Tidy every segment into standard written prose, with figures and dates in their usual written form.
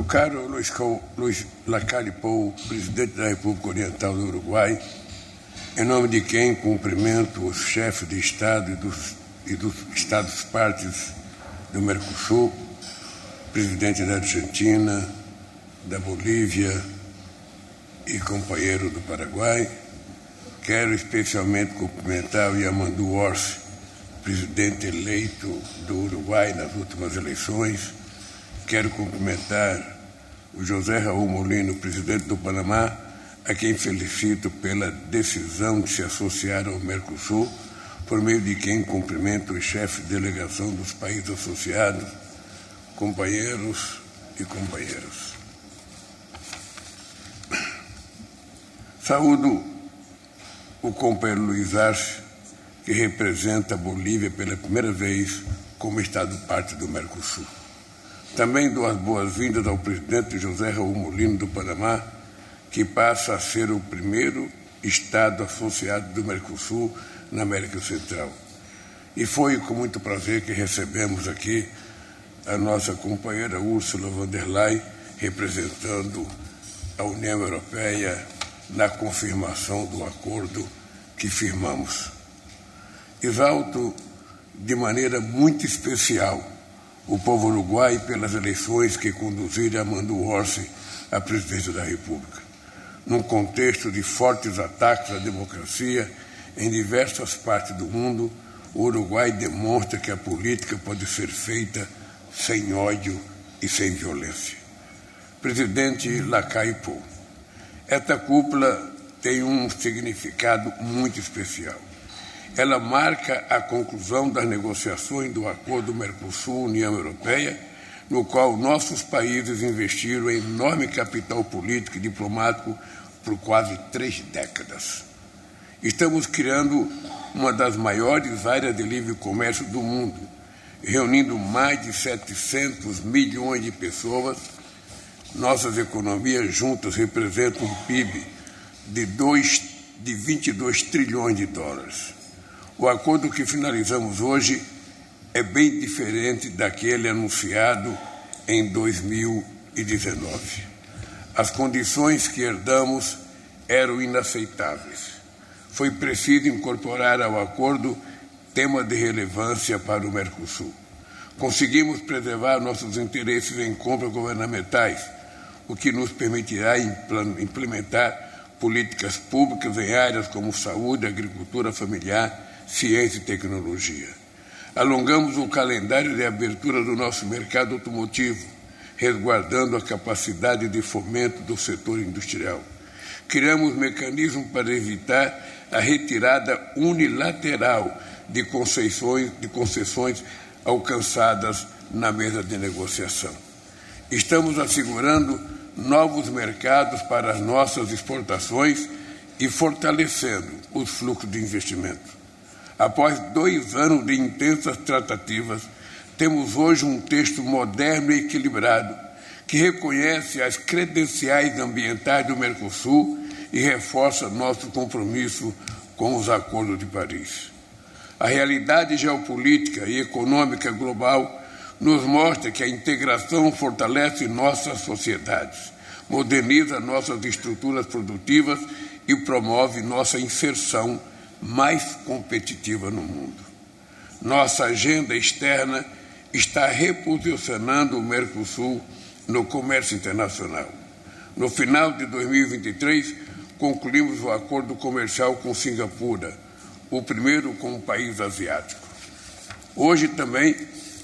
Meu caro Luiz Lacalle Pou, presidente da República Oriental do Uruguai, em nome de quem cumprimento os chefes de Estado e dos Estados partes do Mercosul, presidente da Argentina, da Bolívia e companheiro do Paraguai, quero especialmente cumprimentar o Yamandu Orsi, presidente eleito do Uruguai nas últimas eleições. Quero cumprimentar o José Raul Molino, presidente do Panamá, a quem felicito pela decisão de se associar ao Mercosul, por meio de quem cumprimento os chefes de delegação dos países associados, companheiros e companheiras. Saúdo o companheiro Luiz Arce, que representa a Bolívia pela primeira vez como Estado-parte do Mercosul. Também dou as boas-vindas ao presidente José Raul Molino do Panamá, que passa a ser o primeiro Estado associado do Mercosul na América Central. E foi com muito prazer que recebemos aqui a nossa companheira Ursula von der Leyen, representando a União Europeia na confirmação do acordo que firmamos. Exalto de maneira muito especial o povo uruguai pelas eleições que conduziram Yamandu Orsi à presidência da República. Num contexto de fortes ataques à democracia em diversas partes do mundo, o Uruguai demonstra que a política pode ser feita sem ódio e sem violência. Presidente Lacalle Pou, esta cúpula tem um significado muito especial. Ela marca a conclusão das negociações do Acordo Mercosul-União Europeia, no qual nossos países investiram enorme capital político e diplomático por quase 3 décadas. Estamos criando uma das maiores áreas de livre comércio do mundo, reunindo mais de 700 milhões de pessoas. Nossas economias juntas representam um PIB de 22 trilhões de dólares. O acordo que finalizamos hoje é bem diferente daquele anunciado em 2019. As condições que herdamos eram inaceitáveis. Foi preciso incorporar ao acordo tema de relevância para o Mercosul. Conseguimos preservar nossos interesses em compras governamentais, o que nos permitirá implementar políticas públicas em áreas como saúde, agricultura familiar, ciência e tecnologia. Alongamos o calendário de abertura do nosso mercado automotivo, resguardando a capacidade de fomento do setor industrial. Criamos mecanismos para evitar a retirada unilateral de concessões alcançadas na mesa de negociação. Estamos assegurando novos mercados para as nossas exportações e fortalecendo os fluxos de investimento. Após 2 anos de intensas tratativas, temos hoje um texto moderno e equilibrado que reconhece as credenciais ambientais do Mercosul e reforça nosso compromisso com os Acordos de Paris. A realidade geopolítica e econômica global nos mostra que a integração fortalece nossas sociedades, moderniza nossas estruturas produtivas e promove nossa inserção mais competitiva no mundo. Nossa agenda externa está reposicionando o Mercosul no comércio internacional. No final de 2023, concluímos o acordo comercial com Singapura, o primeiro com um país asiático. Hoje também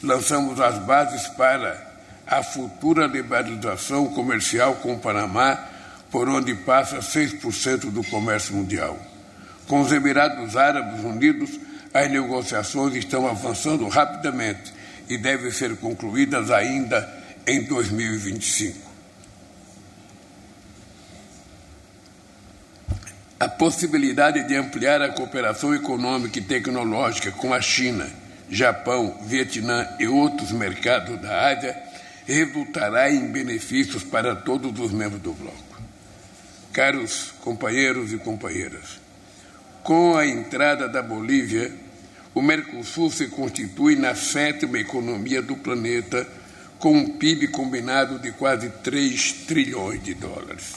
lançamos as bases para a futura liberalização comercial com o Panamá, por onde passa 6% do comércio mundial. Com os Emirados Árabes Unidos, as negociações estão avançando rapidamente e devem ser concluídas ainda em 2025. A possibilidade de ampliar a cooperação econômica e tecnológica com a China, Japão, Vietnã e outros mercados da Ásia resultará em benefícios para todos os membros do bloco. Caros companheiros e companheiras, com a entrada da Bolívia, o Mercosul se constitui na 7ª economia do planeta, com um PIB combinado de quase 3 trilhões de dólares.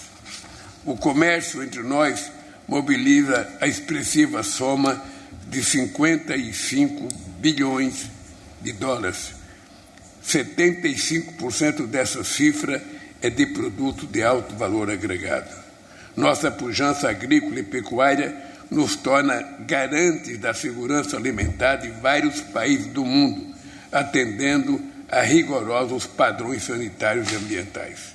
O comércio entre nós mobiliza a expressiva soma de 55 bilhões de dólares. 75% dessa cifra é de produto de alto valor agregado. Nossa pujança agrícola e pecuária nos torna garantes da segurança alimentar de vários países do mundo, atendendo a rigorosos padrões sanitários e ambientais.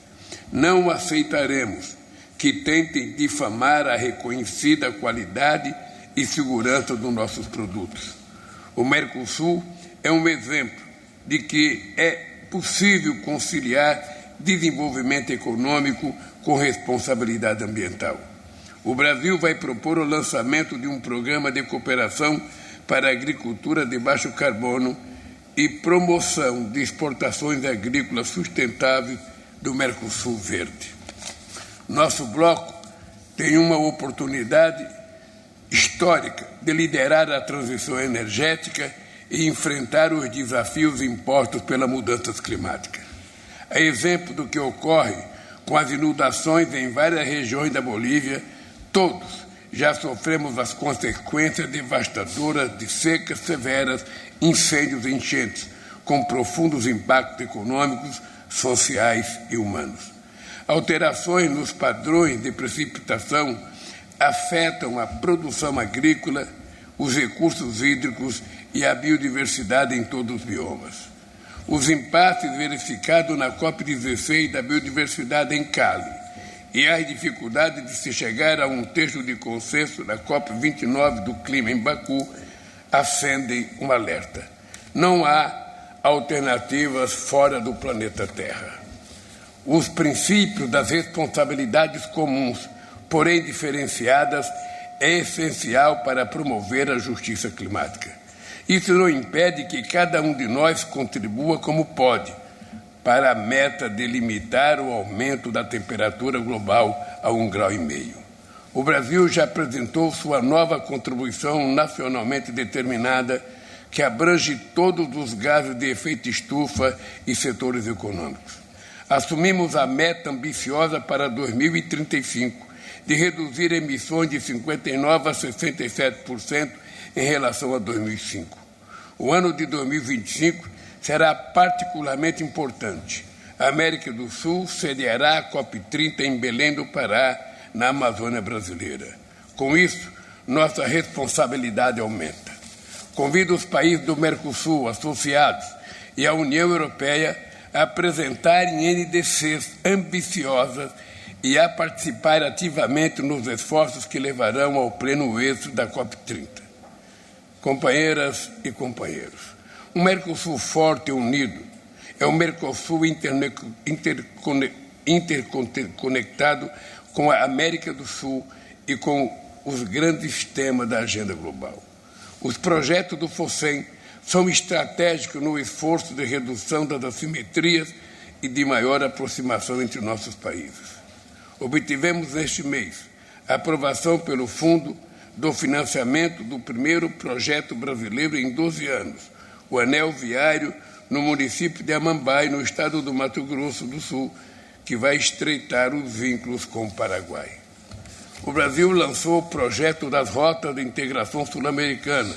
Não aceitaremos que tentem difamar a reconhecida qualidade e segurança dos nossos produtos. O Mercosul é um exemplo de que é possível conciliar desenvolvimento econômico com responsabilidade ambiental. O Brasil vai propor o lançamento de um programa de cooperação para a agricultura de baixo carbono e promoção de exportações agrícolas sustentáveis do Mercosul Verde. Nosso bloco tem uma oportunidade histórica de liderar a transição energética e enfrentar os desafios impostos pela mudança climática. A exemplo do que ocorre com as inundações em várias regiões da Bolívia, todos já sofremos as consequências devastadoras de secas severas, incêndios e enchentes, com profundos impactos econômicos, sociais e humanos. Alterações nos padrões de precipitação afetam a produção agrícola, os recursos hídricos e a biodiversidade em todos os biomas. Os impasses verificados na COP16 da biodiversidade em Cali e as dificuldades de se chegar a um texto de consenso na COP29 do clima em Baku acendem um alerta. Não há alternativas fora do planeta Terra. Os princípios das responsabilidades comuns, porém diferenciadas, é essencial para promover a justiça climática. Isso não impede que cada um de nós contribua como pode para a meta de limitar o aumento da temperatura global a 1,5 graus. O Brasil já apresentou sua nova contribuição nacionalmente determinada, que abrange todos os gases de efeito estufa e setores econômicos. Assumimos a meta ambiciosa para 2035 de reduzir emissões de 59% a 67% em relação a 2005. O ano de 2025 será particularmente importante. A América do Sul sediará a COP30 em Belém do Pará, na Amazônia brasileira. Com isso, nossa responsabilidade aumenta. Convido os países do Mercosul associados e a União Europeia a apresentarem NDCs ambiciosas e a participar ativamente nos esforços que levarão ao pleno êxito da COP30. Companheiras e companheiros, um Mercosul forte e unido é um Mercosul interconectado com a América do Sul e com os grandes temas da agenda global. Os projetos do FOSEM são estratégicos no esforço de redução das assimetrias e de maior aproximação entre nossos países. Obtivemos neste mês a aprovação pelo Fundo do financiamento do primeiro projeto brasileiro em 12 anos, o Anel Viário, no município de Amambai, no estado do Mato Grosso do Sul, que vai estreitar os vínculos com o Paraguai. O Brasil lançou o projeto das Rotas de Integração Sul-Americana,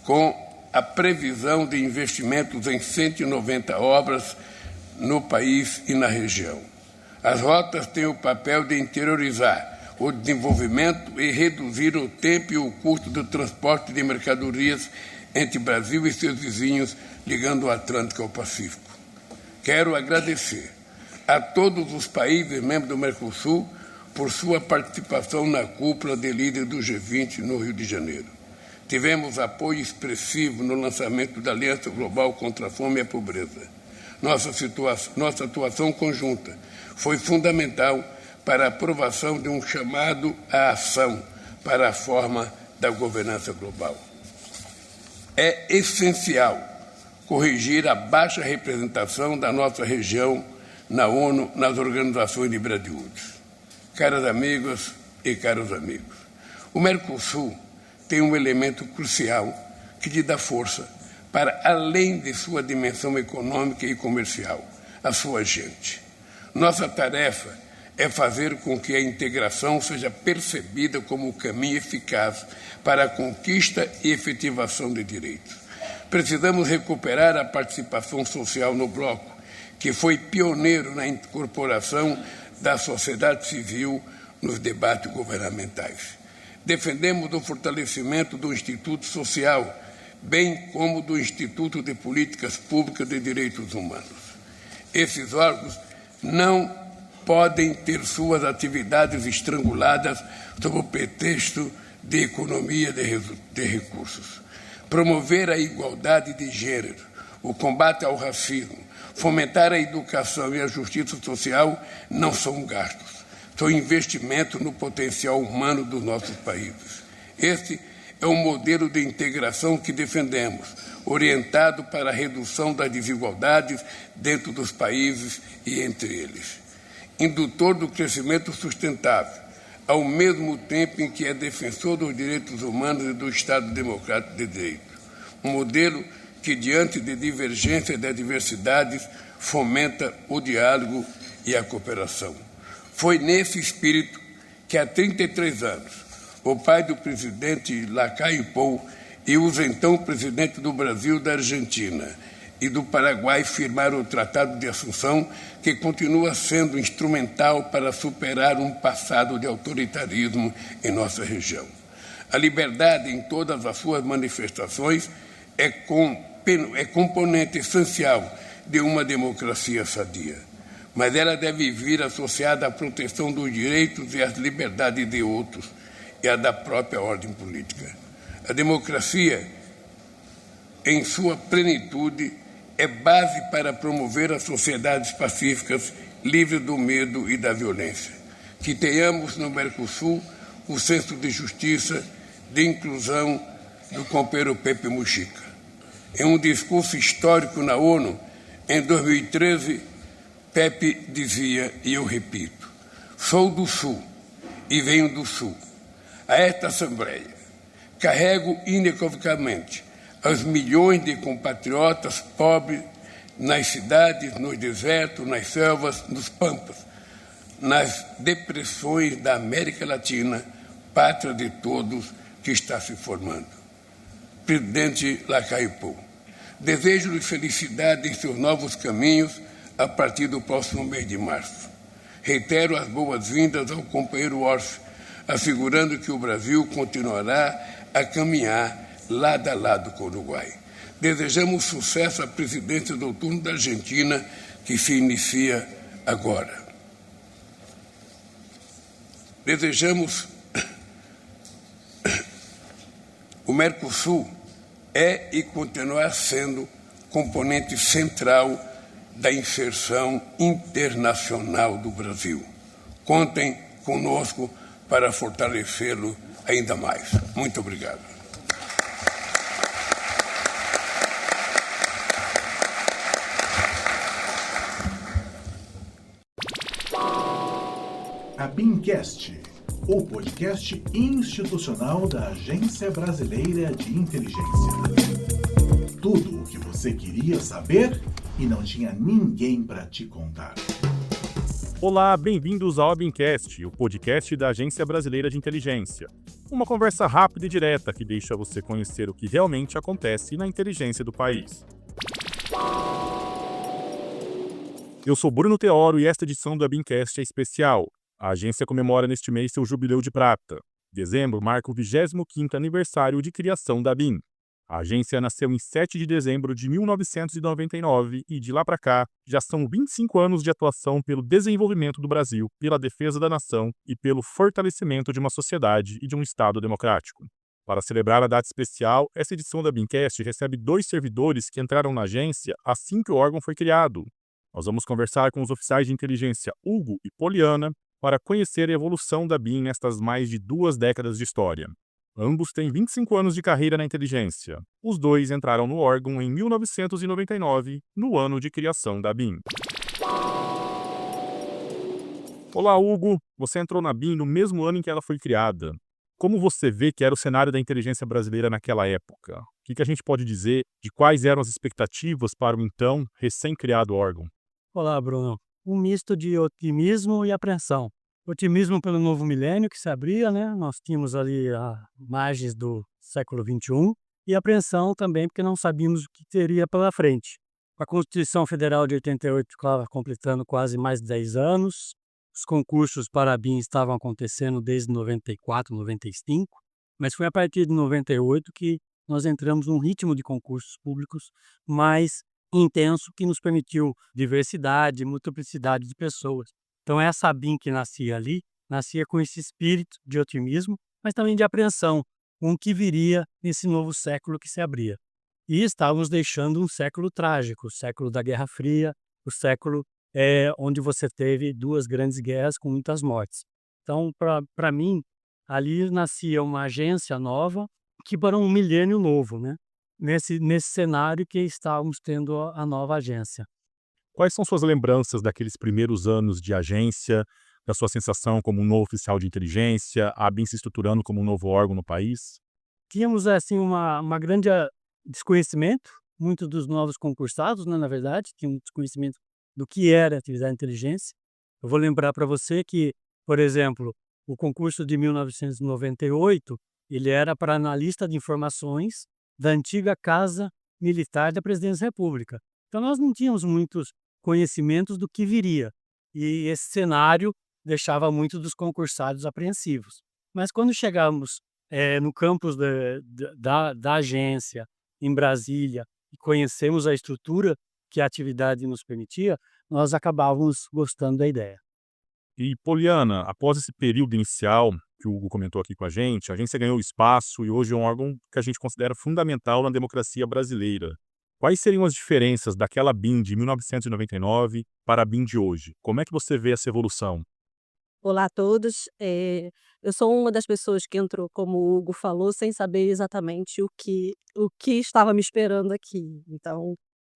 com a previsão de investimentos em 190 obras no país e na região. As rotas têm o papel de interiorizar o desenvolvimento e reduzir o tempo e o custo do transporte de mercadorias entre Brasil e seus vizinhos, ligando o Atlântico ao Pacífico. Quero agradecer a todos os países membros do Mercosul por sua participação na cúpula de líderes do G20 no Rio de Janeiro. Tivemos apoio expressivo no lançamento da Aliança Global contra a Fome e a Pobreza. Nossa atuação conjunta foi fundamental para a aprovação de um chamado à ação para a forma da governança global. É essencial corrigir a baixa representação da nossa região na ONU, nas organizações de Bretton-Woods. Caras amigas e caros amigos, o Mercosul tem um elemento crucial que lhe dá força para além de sua dimensão econômica e comercial, a sua gente. Nossa tarefa é fazer com que a integração seja percebida como um caminho eficaz para a conquista e efetivação de direitos. Precisamos recuperar a participação social no bloco, que foi pioneiro na incorporação da sociedade civil nos debates governamentais. Defendemos o fortalecimento do Instituto Social, bem como do Instituto de Políticas Públicas de Direitos Humanos. Esses órgãos não podem ter suas atividades estranguladas sob o pretexto de economia de recursos. Promover a igualdade de gênero, o combate ao racismo, fomentar a educação e a justiça social não são gastos, são investimentos no potencial humano dos nossos países. Este é o modelo de integração que defendemos, orientado para a redução das desigualdades dentro dos países e entre eles. Indutor do crescimento sustentável, ao mesmo tempo em que é defensor dos direitos humanos e do Estado Democrático de Direito. Um modelo que, diante de divergências e de adversidades, fomenta o diálogo e a cooperação. Foi nesse espírito que, há 33 anos, o pai do presidente Lacaille Pou e os então presidentes do Brasil, da Argentina e do Paraguai firmaram o Tratado de Assunção, que continua sendo instrumental para superar um passado de autoritarismo em nossa região. A liberdade, em todas as suas manifestações, é componente essencial de uma democracia sadia, mas ela deve vir associada à proteção dos direitos e às liberdades de outros e à da própria ordem política. A democracia, em sua plenitude, é base para promover as sociedades pacíficas, livres do medo e da violência. Que tenhamos no Mercosul o senso de justiça, de inclusão do companheiro Pepe Mujica. Em um discurso histórico na ONU, em 2013, Pepe dizia, e eu repito, sou do Sul e venho do Sul. A esta Assembleia carrego inequivocamente aos milhões de compatriotas pobres nas cidades, nos desertos, nas selvas, nos pampas, nas depressões da América Latina, pátria de todos que está se formando. Presidente Lacaille Pou, desejo-lhe felicidade em seus novos caminhos a partir do próximo mês de março. Reitero as boas-vindas ao companheiro Orsi, assegurando que o Brasil continuará a caminhar lado a lado com o Uruguai. Desejamos sucesso à presidência do turno da Argentina, que se inicia agora. Desejamos. O Mercosul é e continuará sendo componente central da inserção internacional do Brasil. Contem conosco para fortalecê-lo ainda mais. Muito obrigado. ABINcast, o podcast institucional da Agência Brasileira de Inteligência. Tudo o que você queria saber e não tinha ninguém para te contar. Olá, bem-vindos ao ABINcast, o podcast da Agência Brasileira de Inteligência. Uma conversa rápida e direta que deixa você conhecer o que realmente acontece na inteligência do país. Eu sou Bruno Teoro e esta edição do ABINcast é especial. A agência comemora neste mês seu jubileu de prata. Dezembro marca o 25º aniversário de criação da ABIN. A agência nasceu em 7 de dezembro de 1999 e, de lá para cá, já são 25 anos de atuação pelo desenvolvimento do Brasil, pela defesa da nação e pelo fortalecimento de uma sociedade e de um Estado democrático. Para celebrar a data especial, essa edição da ABINcast recebe 2 servidores que entraram na agência assim que o órgão foi criado. Nós vamos conversar com os oficiais de inteligência Hugo e Poliana para conhecer a evolução da ABIN nestas mais de 2 décadas de história. Ambos têm 25 anos de carreira na inteligência. Os 2 entraram no órgão em 1999, no ano de criação da ABIN. Olá, Hugo. Você entrou na ABIN no mesmo ano em que ela foi criada. como você vê que era o cenário da inteligência brasileira naquela época? O que a gente pode dizer de quais eram as expectativas para o então recém-criado órgão? Olá, Bruno. Um misto de otimismo e apreensão. Otimismo pelo novo milênio que se abria, né? Nós tínhamos ali a margens do século XXI, e apreensão também porque não sabíamos o que teria pela frente. A Constituição Federal de 88 estava completando quase mais de 10 anos, os concursos para a BIM estavam acontecendo desde 94, 95, mas foi a partir de 98 que nós entramos num ritmo de concursos públicos mais intenso que nos permitiu diversidade, multiplicidade de pessoas. Então essa BIM que nascia ali, nascia com esse espírito de otimismo, mas também de apreensão, com o que viria nesse novo século que se abria. E estávamos deixando um século trágico, o século da Guerra Fria, o século onde você teve 2 grandes guerras com muitas mortes. Então, para mim, ali nascia uma agência nova que para um milênio novo, né? Nesse cenário que estávamos tendo a nova agência. Quais são suas lembranças daqueles primeiros anos de agência, da sua sensação como um novo oficial de inteligência, a ABIN se estruturando como um novo órgão no país? Tínhamos assim uma grande desconhecimento, muitos dos novos concursados, né, na verdade, tinham um desconhecimento do que era atividade de inteligência. Eu vou lembrar para você que, por exemplo, o concurso de 1998, ele era para analista de informações da antiga Casa Militar da Presidência da República. Então nós não tínhamos muitos conhecimentos do que viria, e esse cenário deixava muitos dos concursados apreensivos. Mas quando chegamos no campus da agência, em Brasília, e conhecemos a estrutura que a atividade nos permitia, nós acabávamos gostando da ideia. E, Poliana, após esse período inicial que o Hugo comentou aqui com a agência ganhou espaço e hoje é um órgão que a gente considera fundamental na democracia brasileira. Quais seriam as diferenças daquela BIM de 1999 para a BIM de hoje? Como é que você vê essa evolução? Olá a todos. Eu sou uma das pessoas que entrou, como o Hugo falou, sem saber exatamente o que estava me esperando aqui. Então,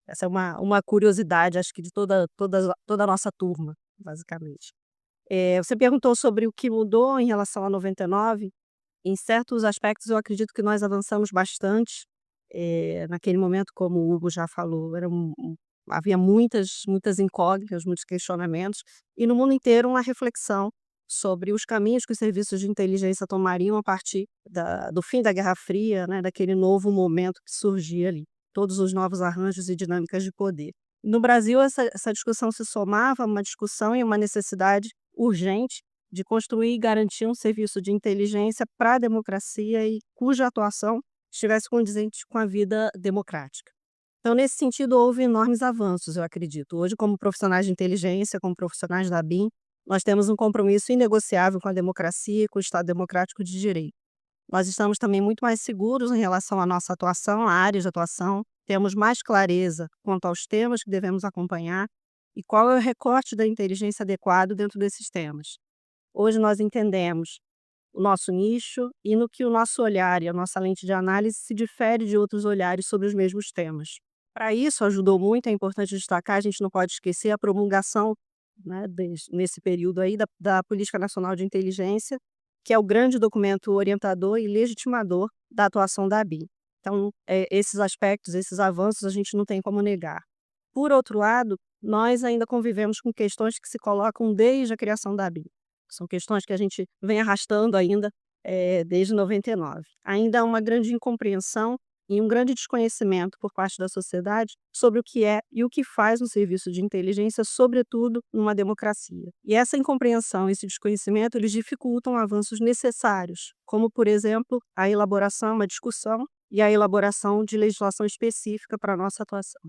essa é uma curiosidade, acho que de toda a nossa turma, basicamente. Você perguntou sobre o que mudou em relação a 99. Em certos aspectos, eu acredito que nós avançamos bastante. Naquele momento, como o Hugo já falou, havia muitas incógnitas, muitos questionamentos, e no mundo inteiro uma reflexão sobre os caminhos que os serviços de inteligência tomariam a partir do fim da Guerra Fria, né, daquele novo momento que surgia ali, todos os novos arranjos e dinâmicas de poder. No Brasil, essa discussão se somava a uma discussão e uma necessidade urgente de construir e garantir um serviço de inteligência para a democracia e cuja atuação estivesse condizente com a vida democrática. Então, nesse sentido, houve enormes avanços, eu acredito. Hoje, como profissionais de inteligência, como profissionais da BIM, nós temos um compromisso inegociável com a democracia e com o Estado democrático de direito. Nós estamos também muito mais seguros em relação à nossa atuação, à área de atuação, temos mais clareza quanto aos temas que devemos acompanhar e qual é o recorte da inteligência adequado dentro desses temas. Hoje nós entendemos o nosso nicho e no que o nosso olhar e a nossa lente de análise se difere de outros olhares sobre os mesmos temas. Para isso, ajudou muito, é importante destacar, a gente não pode esquecer a promulgação, né, nesse período aí, da Política Nacional de Inteligência, que é o grande documento orientador e legitimador da atuação da ABIN. Então, esses aspectos, esses avanços, a gente não tem como negar. Por outro lado, nós ainda convivemos com questões que se colocam desde a criação da ABIN. São questões que a gente vem arrastando ainda desde 99. Ainda há uma grande incompreensão e um grande desconhecimento por parte da sociedade sobre o que é e o que faz um serviço de inteligência, sobretudo numa democracia. E essa incompreensão, esse desconhecimento, eles dificultam avanços necessários, como, por exemplo, a elaboração, uma discussão e a elaboração de legislação específica para a nossa atuação.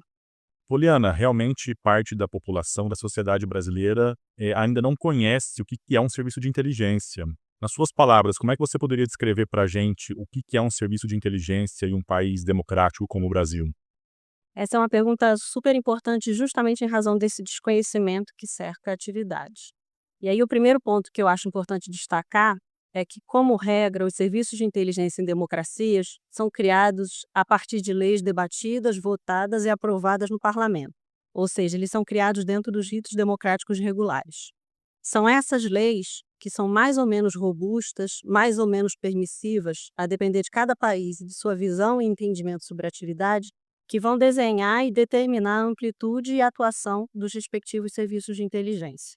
Poliana, realmente parte da população da sociedade brasileira ainda não conhece o que é um serviço de inteligência. Nas suas palavras, como é que você poderia descrever para a gente o que é um serviço de inteligência em um país democrático como o Brasil? Essa é uma pergunta super importante justamente em razão desse desconhecimento que cerca a atividade. E aí o primeiro ponto que eu acho importante destacar é que, como regra, os serviços de inteligência em democracias são criados a partir de leis debatidas, votadas e aprovadas no parlamento. Ou seja, eles são criados dentro dos ritos democráticos regulares. São essas leis que são mais ou menos robustas, mais ou menos permissivas, a depender de cada país e de sua visão e entendimento sobre a atividade, que vão desenhar e determinar a amplitude e atuação dos respectivos serviços de inteligência.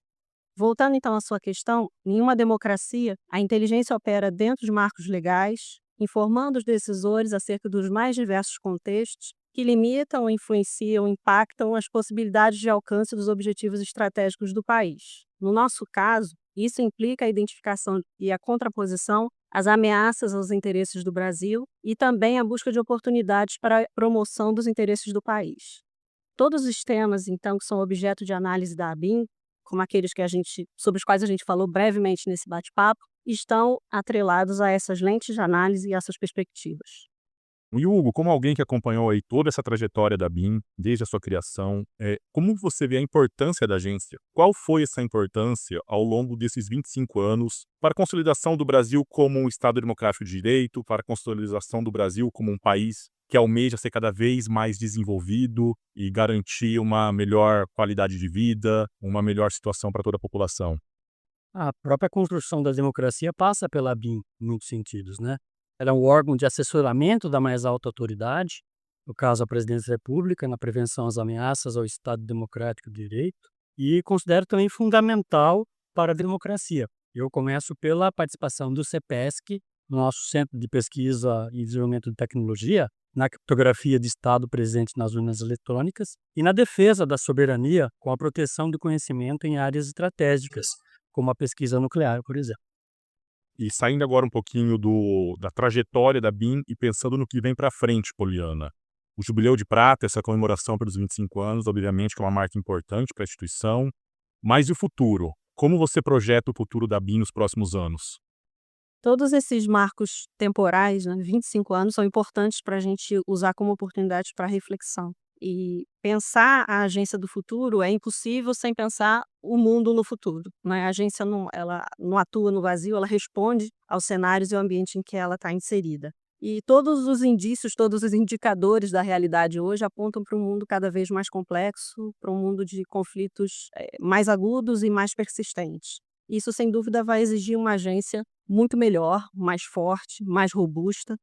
Voltando então à sua questão, em uma democracia, a inteligência opera dentro de marcos legais, informando os decisores acerca dos mais diversos contextos que limitam, influenciam, impactam as possibilidades de alcance dos objetivos estratégicos do país. No nosso caso, isso implica a identificação e a contraposição às ameaças aos interesses do Brasil e também a busca de oportunidades para a promoção dos interesses do país. Todos os temas, então, que são objeto de análise da ABIN, como aqueles sobre os quais a gente falou brevemente nesse bate-papo, estão atrelados a essas lentes de análise e essas perspectivas. E Hugo, como alguém que acompanhou aí toda essa trajetória da BIM, desde a sua criação, como você vê a importância da agência? Qual foi essa importância ao longo desses 25 anos para a consolidação do Brasil como um Estado democrático de direito, para a consolidação do Brasil como um país que almeja ser cada vez mais desenvolvido e garantir uma melhor qualidade de vida, uma melhor situação para toda a população? A própria construção da democracia passa pela BIM, em muitos sentidos, né? Ela é um órgão de assessoramento da mais alta autoridade, no caso a Presidência da República, na prevenção às ameaças ao Estado Democrático de Direito, e considero também fundamental para a democracia. Eu começo pela participação do CEPESC, nosso Centro de Pesquisa e Desenvolvimento de Tecnologia, na criptografia de Estado presente nas urnas eletrônicas e na defesa da soberania com a proteção do conhecimento em áreas estratégicas, como a pesquisa nuclear, por exemplo. E saindo agora um pouquinho da trajetória da BIM e pensando no que vem para frente, Poliana. O Jubileu de Prata, essa comemoração pelos 25 anos, obviamente que é uma marca importante para a instituição. Mas e o futuro? Como você projeta o futuro da BIM nos próximos anos? Todos esses marcos temporais, 25 anos, são importantes para a gente usar como oportunidade para reflexão. E pensar a agência do futuro é impossível sem pensar o mundo no futuro. A agência ela não atua no vazio, ela responde aos cenários e ao ambiente em que ela está inserida. E todos os indícios, todos os indicadores da realidade hoje apontam para um mundo cada vez mais complexo, para um mundo de conflitos mais agudos e mais persistentes. Isso, sem dúvida, vai exigir uma agência muito melhor, mais forte, mais robusta,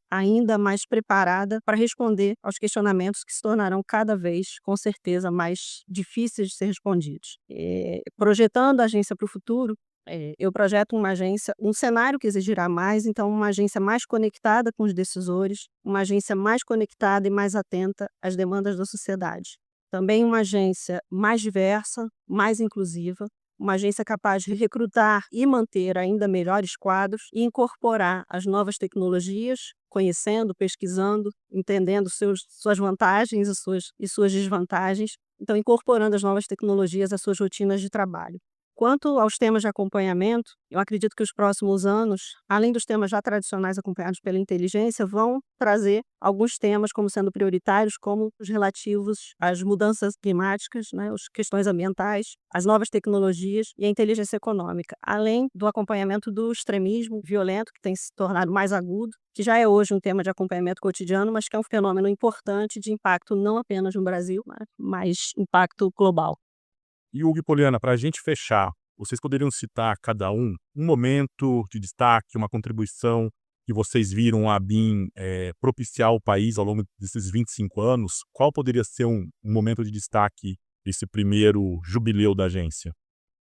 ainda mais preparada para responder aos questionamentos que se tornarão cada vez, com certeza, mais difíceis de ser respondidos. Projetando a agência para o futuro, eu projeto uma agência, um cenário que exigirá mais, então uma agência mais conectada com os decisores, uma agência mais conectada e mais atenta às demandas da sociedade. Também uma agência mais diversa, mais inclusiva, uma agência capaz de recrutar e manter ainda melhores quadros e incorporar as novas tecnologias, conhecendo, pesquisando, entendendo suas vantagens e suas desvantagens, então incorporando as novas tecnologias às suas rotinas de trabalho. Quanto aos temas de acompanhamento, eu acredito que os próximos anos, além dos temas já tradicionais acompanhados pela inteligência, vão trazer alguns temas como sendo prioritários, como os relativos às mudanças climáticas, as questões ambientais, as novas tecnologias e a inteligência econômica, além do acompanhamento do extremismo violento, que tem se tornado mais agudo, que já é hoje um tema de acompanhamento cotidiano, mas que é um fenômeno importante de impacto não apenas no Brasil, mas impacto global. E Hugo e Poliana, para a gente fechar, vocês poderiam citar cada um momento de destaque, uma contribuição que vocês viram a BIM propiciar ao país ao longo desses 25 anos? Qual poderia ser um momento de destaque desse primeiro jubileu da agência?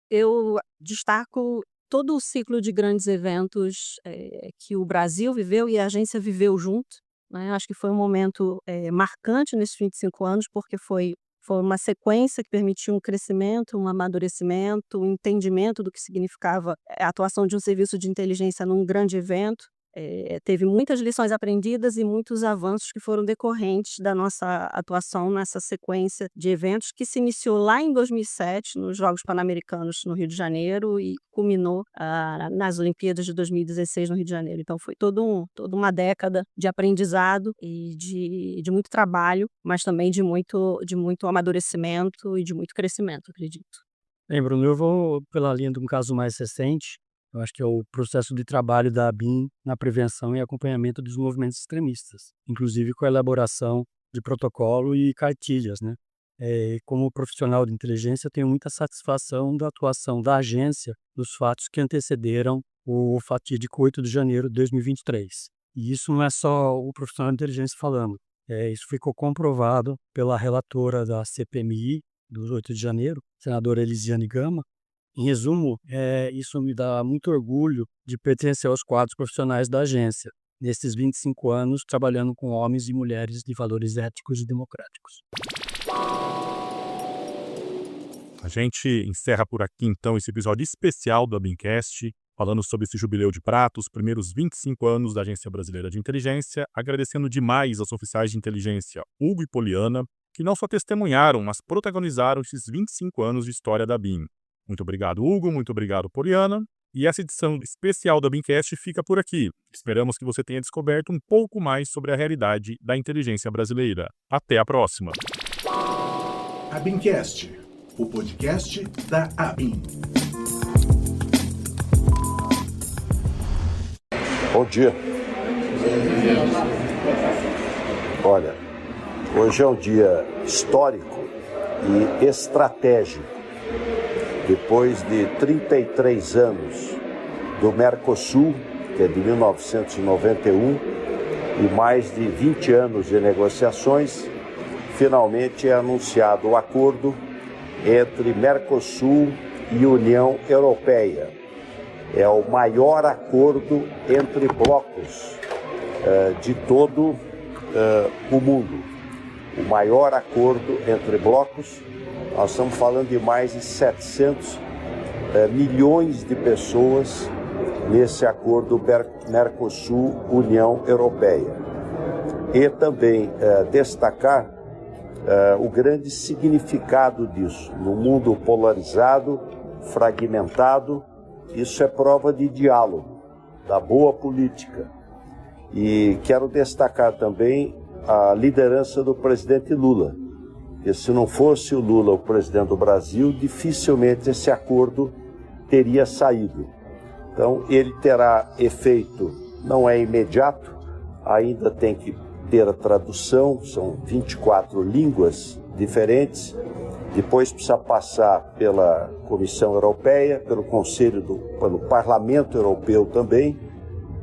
Eu destaco todo o ciclo de grandes eventos que o Brasil viveu e a agência viveu junto. Acho que foi um momento marcante nesses 25 anos, porque foi uma sequência que permitiu um crescimento, um amadurecimento, um entendimento do que significava a atuação de um serviço de inteligência num grande evento. Teve muitas lições aprendidas e muitos avanços que foram decorrentes da nossa atuação nessa sequência de eventos que se iniciou lá em 2007, nos Jogos Pan-Americanos no Rio de Janeiro e culminou nas Olimpíadas de 2016 no Rio de Janeiro. Então foi toda uma década de aprendizado e de muito trabalho, mas também de muito amadurecimento e de muito crescimento, acredito. Bem, Bruno, eu vou pela linha de um caso mais recente. Eu acho que é o processo de trabalho da ABIN na prevenção e acompanhamento dos movimentos extremistas, inclusive com a elaboração de protocolo e cartilhas, Como profissional de inteligência, eu tenho muita satisfação da atuação da agência nos fatos que antecederam o fatídico 8 de janeiro de 2023. E isso não é só o profissional de inteligência falando. Isso ficou comprovado pela relatora da CPMI do 8 de janeiro, senadora Elisiane Gama. Em resumo, isso me dá muito orgulho de pertencer aos quadros profissionais da agência, nesses 25 anos trabalhando com homens e mulheres de valores éticos e democráticos. A gente encerra por aqui, então, esse episódio especial do ABINcast, falando sobre esse jubileu de prata, os primeiros 25 anos da Agência Brasileira de Inteligência, agradecendo demais aos oficiais de inteligência Hugo e Poliana, que não só testemunharam, mas protagonizaram esses 25 anos de história da ABIN. Muito obrigado, Hugo, muito obrigado, Poliana. E essa edição especial do ABINcast fica por aqui. Esperamos que você tenha descoberto um pouco mais sobre a realidade da inteligência brasileira. Até a próxima! ABINcast, o podcast da ABIN. Bom dia. Olha, hoje é um dia histórico e estratégico. Depois de 33 anos do Mercosul, que é de 1991, e mais de 20 anos de negociações, finalmente é anunciado o acordo entre Mercosul e União Europeia. É o maior acordo entre blocos de todo o mundo. O maior acordo entre blocos. Nós estamos falando de mais de 700 milhões de pessoas nesse acordo Mercosul-União Europeia. E também destacar o grande significado disso. No mundo polarizado, fragmentado, isso é prova de diálogo, da boa política. E quero destacar também a liderança do presidente Lula. Porque se não fosse o Lula o presidente do Brasil, dificilmente esse acordo teria saído. Então, ele terá efeito, não é imediato, ainda tem que ter a tradução, são 24 línguas diferentes, depois precisa passar pela Comissão Europeia, pelo Parlamento Europeu também,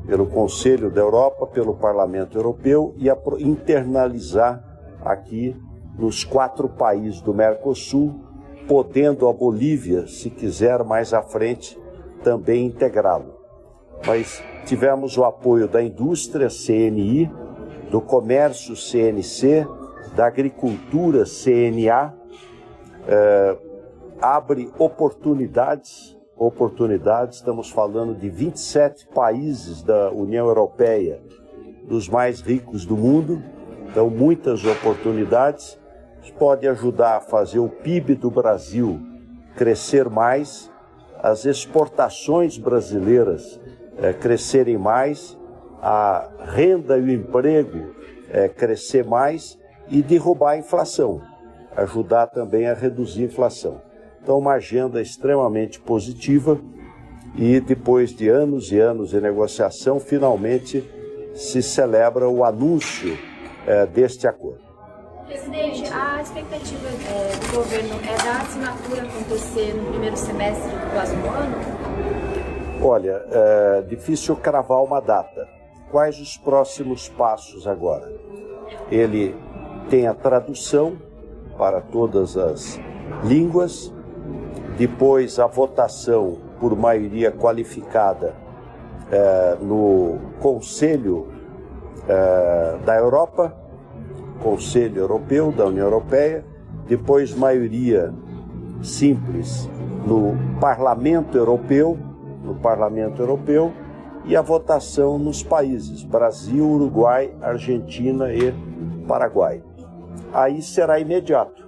pelo Conselho da Europa, pelo Parlamento Europeu e internalizar aqui nos 4 países do Mercosul, podendo a Bolívia, se quiser mais à frente, também integrá-lo. Mas tivemos o apoio da indústria, CNI, do comércio, CNC, da agricultura, CNA, abre oportunidades, estamos falando de 27 países da União Europeia, dos mais ricos do mundo, então muitas oportunidades. Isso pode ajudar a fazer o PIB do Brasil crescer mais, as exportações brasileiras crescerem mais, a renda e o emprego crescer mais e derrubar a inflação, ajudar também a reduzir a inflação. Então, uma agenda extremamente positiva e depois de anos e anos de negociação, finalmente se celebra o anúncio deste acordo. Presidente, a expectativa do governo é da assinatura acontecer no primeiro semestre do próximo ano? Olha, é difícil cravar uma data. Quais os próximos passos agora? Ele tem a tradução para todas as línguas, depois a votação por maioria qualificada no Conselho da Europa, Conselho Europeu, da União Europeia, depois maioria simples no Parlamento Europeu, e a votação nos países Brasil, Uruguai, Argentina e Paraguai. Aí será imediato.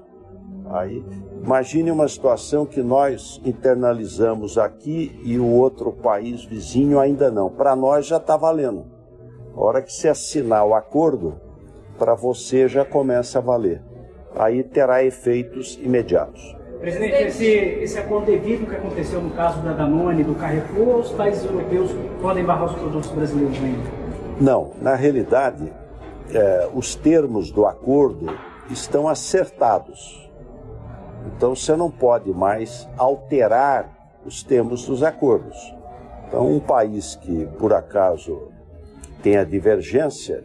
Aí, imagine uma situação que nós internalizamos aqui e o outro país vizinho ainda não. Para nós já está valendo. A hora que se assinar o acordo, para você já começa a valer. Aí terá efeitos imediatos. Presidente, esse acordo evita o que aconteceu no caso da Danone e do Carrefour, ou os países europeus podem barrar os produtos brasileiros ainda? Não, na realidade, os termos do acordo estão acertados. Então você não pode mais alterar os termos dos acordos. Então um país que, por acaso, tenha divergência,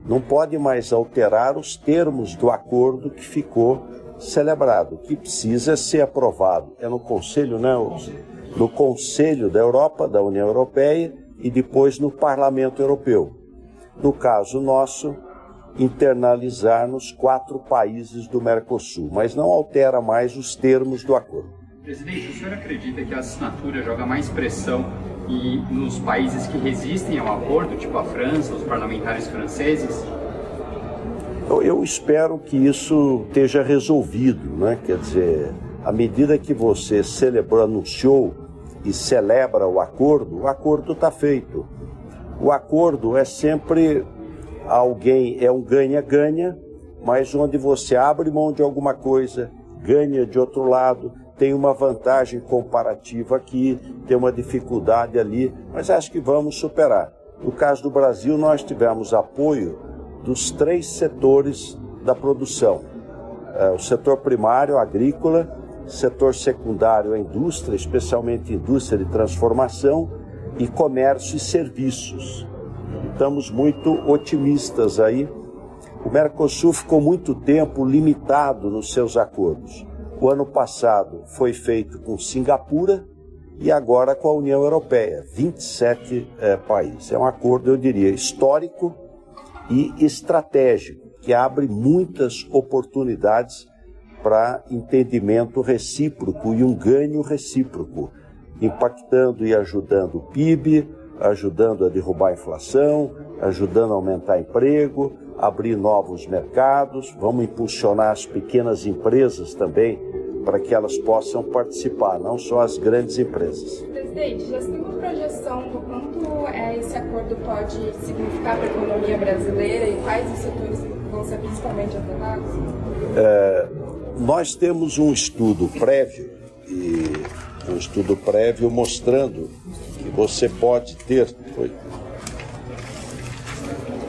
não pode mais alterar os termos do acordo que ficou celebrado, que precisa ser aprovado. É no Conselho, né? No Conselho da Europa, da União Europeia, e depois no Parlamento Europeu. No caso nosso, internalizar nos 4 países do Mercosul, mas não altera mais os termos do acordo. Presidente, o senhor acredita que a assinatura joga mais pressão nos países que resistem ao acordo, tipo a França, os parlamentares franceses? Eu espero que isso esteja resolvido, né? Quer dizer, à medida que você anunciou e celebra o acordo está feito. O acordo é sempre é um ganha-ganha, mas onde você abre mão de alguma coisa, ganha de outro lado, tem uma vantagem comparativa aqui, tem uma dificuldade ali, mas acho que vamos superar. No caso do Brasil, nós tivemos apoio dos 3 setores da produção. O setor primário, agrícola, setor secundário, a indústria, especialmente indústria de transformação, e comércio e serviços. Estamos muito otimistas aí. O Mercosul ficou muito tempo limitado nos seus acordos. O ano passado foi feito com Singapura e agora com a União Europeia, 27 países. É um acordo, eu diria, histórico e estratégico, que abre muitas oportunidades para entendimento recíproco e um ganho recíproco, impactando e ajudando o PIB, ajudando a derrubar a inflação, ajudando a aumentar emprego, abrir novos mercados. Vamos impulsionar as pequenas empresas também para que elas possam participar, não só as grandes empresas. Presidente, já tem uma projeção do quanto esse acordo pode significar para a economia brasileira e quais os setores vão ser principalmente afetados? Nós temos um estudo prévio mostrando que você pode ter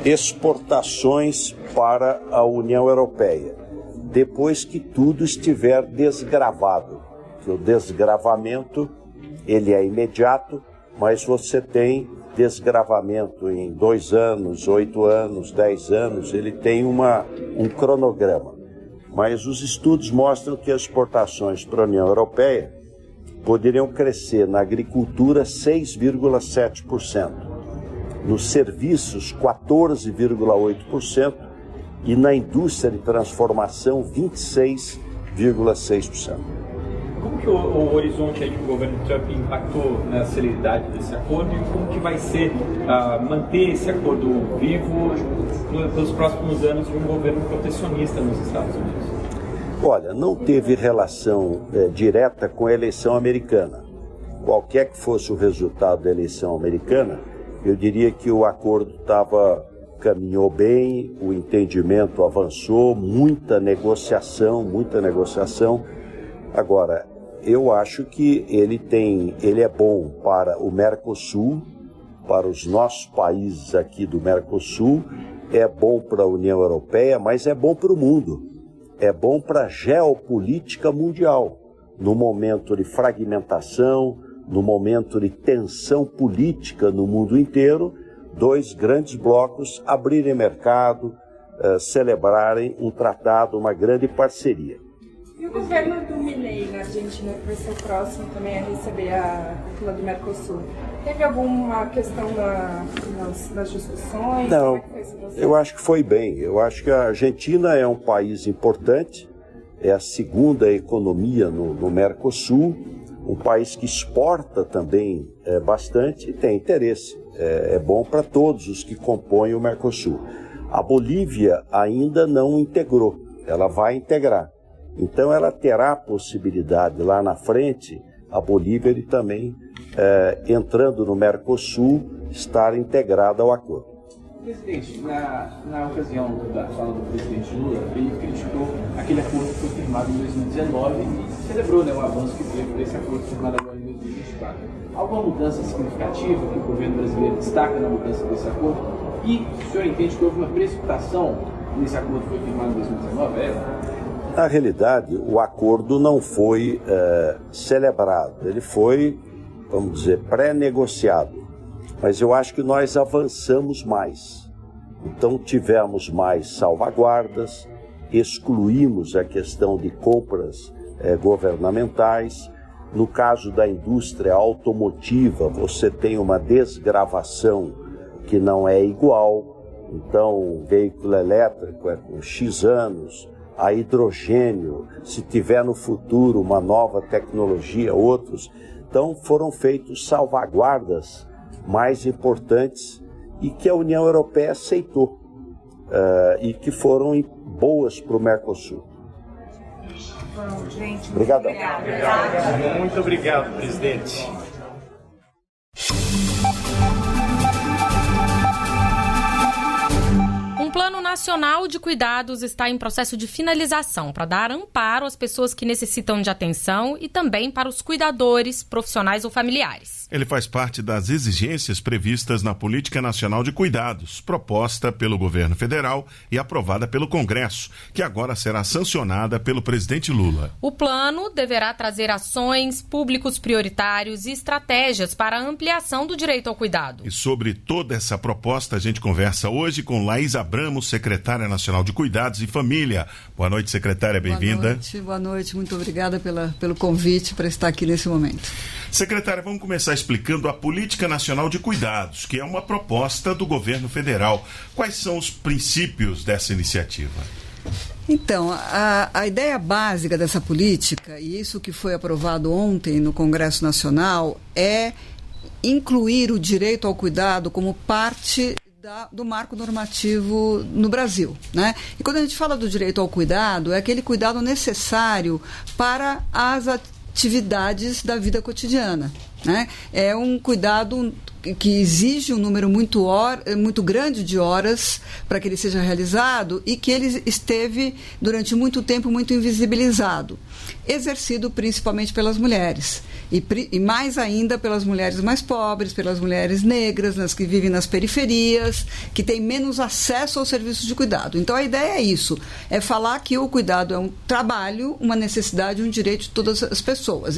exportações para a União Europeia, depois que tudo estiver desgravado. Que o desgravamento ele é imediato, mas você tem desgravamento em 2 anos, 8 anos, 10 anos, ele tem um cronograma. Mas os estudos mostram que as exportações para a União Europeia poderiam crescer na agricultura 6,7%, nos serviços 14,8% e na indústria de transformação 26,6%. Como que o horizonte aí que o governo Trump impactou na celeridade desse acordo e como que vai ser manter esse acordo vivo pelos próximos anos de um governo protecionista nos Estados Unidos? Olha, não teve relação direta com a eleição americana. Qualquer que fosse o resultado da eleição americana, eu diria que o acordo caminhou bem, o entendimento avançou, muita negociação. Agora, eu acho que ele é bom para o Mercosul, para os nossos países aqui do Mercosul, é bom para a União Europeia, mas é bom para o mundo. É bom para a geopolítica mundial, no momento de fragmentação, no momento de tensão política no mundo inteiro, 2 grandes blocos abrirem mercado, celebrarem um tratado, uma grande parceria. E o governo do Milei na Argentina, que vai ser o próximo também a receber a cúpula do Mercosul, teve alguma questão nas discussões? Não, eu acho que foi bem. Eu acho que a Argentina é um país importante, é a segunda economia no Mercosul, um país que exporta também bastante e tem interesse. É bom para todos os que compõem o Mercosul. A Bolívia ainda não integrou, ela vai integrar. Então ela terá a possibilidade lá na frente, a Bolívia também, entrando no Mercosul, estar integrada ao acordo. Presidente, na ocasião da fala do presidente Lula, ele criticou aquele acordo que foi firmado em 2019 e celebrou o avanço que teve desse acordo firmado agora em 2024. Alguma mudança significativa que o governo brasileiro destaca na mudança desse acordo? E o senhor entende que houve uma precipitação nesse acordo que foi firmado em 2019? Na realidade, o acordo não foi celebrado, ele foi, vamos dizer, pré-negociado. Mas eu acho que nós avançamos mais. Então tivemos mais salvaguardas, excluímos a questão de compras governamentais. No caso da indústria automotiva, você tem uma desgravação que não é igual. Então, veículo elétrico é com X anos, a hidrogênio, se tiver no futuro uma nova tecnologia, outros. Então, foram feitos salvaguardas mais importantes e que a União Europeia aceitou e que foram boas para o Mercosul. Bom, gente, obrigado. Muito obrigado, presidente. Um plano nacional de cuidados está em processo de finalização para dar amparo às pessoas que necessitam de atenção e também para os cuidadores, profissionais ou familiares. Ele faz parte das exigências previstas na Política Nacional de Cuidados, proposta pelo governo federal e aprovada pelo Congresso, que agora será sancionada pelo presidente Lula. O plano deverá trazer ações, públicos prioritários e estratégias para a ampliação do direito ao cuidado. E sobre toda essa proposta, a gente conversa hoje com Laís Abramos, secretária nacional de Cuidados e Família. Boa noite, secretária, bem-vinda. Boa noite, muito obrigada pelo convite para estar aqui nesse momento. Secretária, vamos começar explicando a Política Nacional de Cuidados, que é uma proposta do governo federal. Quais são os princípios dessa iniciativa? Então, a ideia básica dessa política, e isso que foi aprovado ontem no Congresso Nacional, é incluir o direito ao cuidado como parte do marco normativo no Brasil, né? E quando a gente fala do direito ao cuidado, é aquele cuidado necessário para as atividades da vida cotidiana, né? É um cuidado que exige um número muito grande de horas para que ele seja realizado e que ele esteve durante muito tempo muito invisibilizado, exercido principalmente pelas mulheres e mais ainda pelas mulheres mais pobres, pelas mulheres negras, nas que vivem nas periferias, que têm menos acesso aos serviços de cuidado. Então a ideia é isso, é falar que o cuidado é um trabalho, uma necessidade, um direito de todas as pessoas.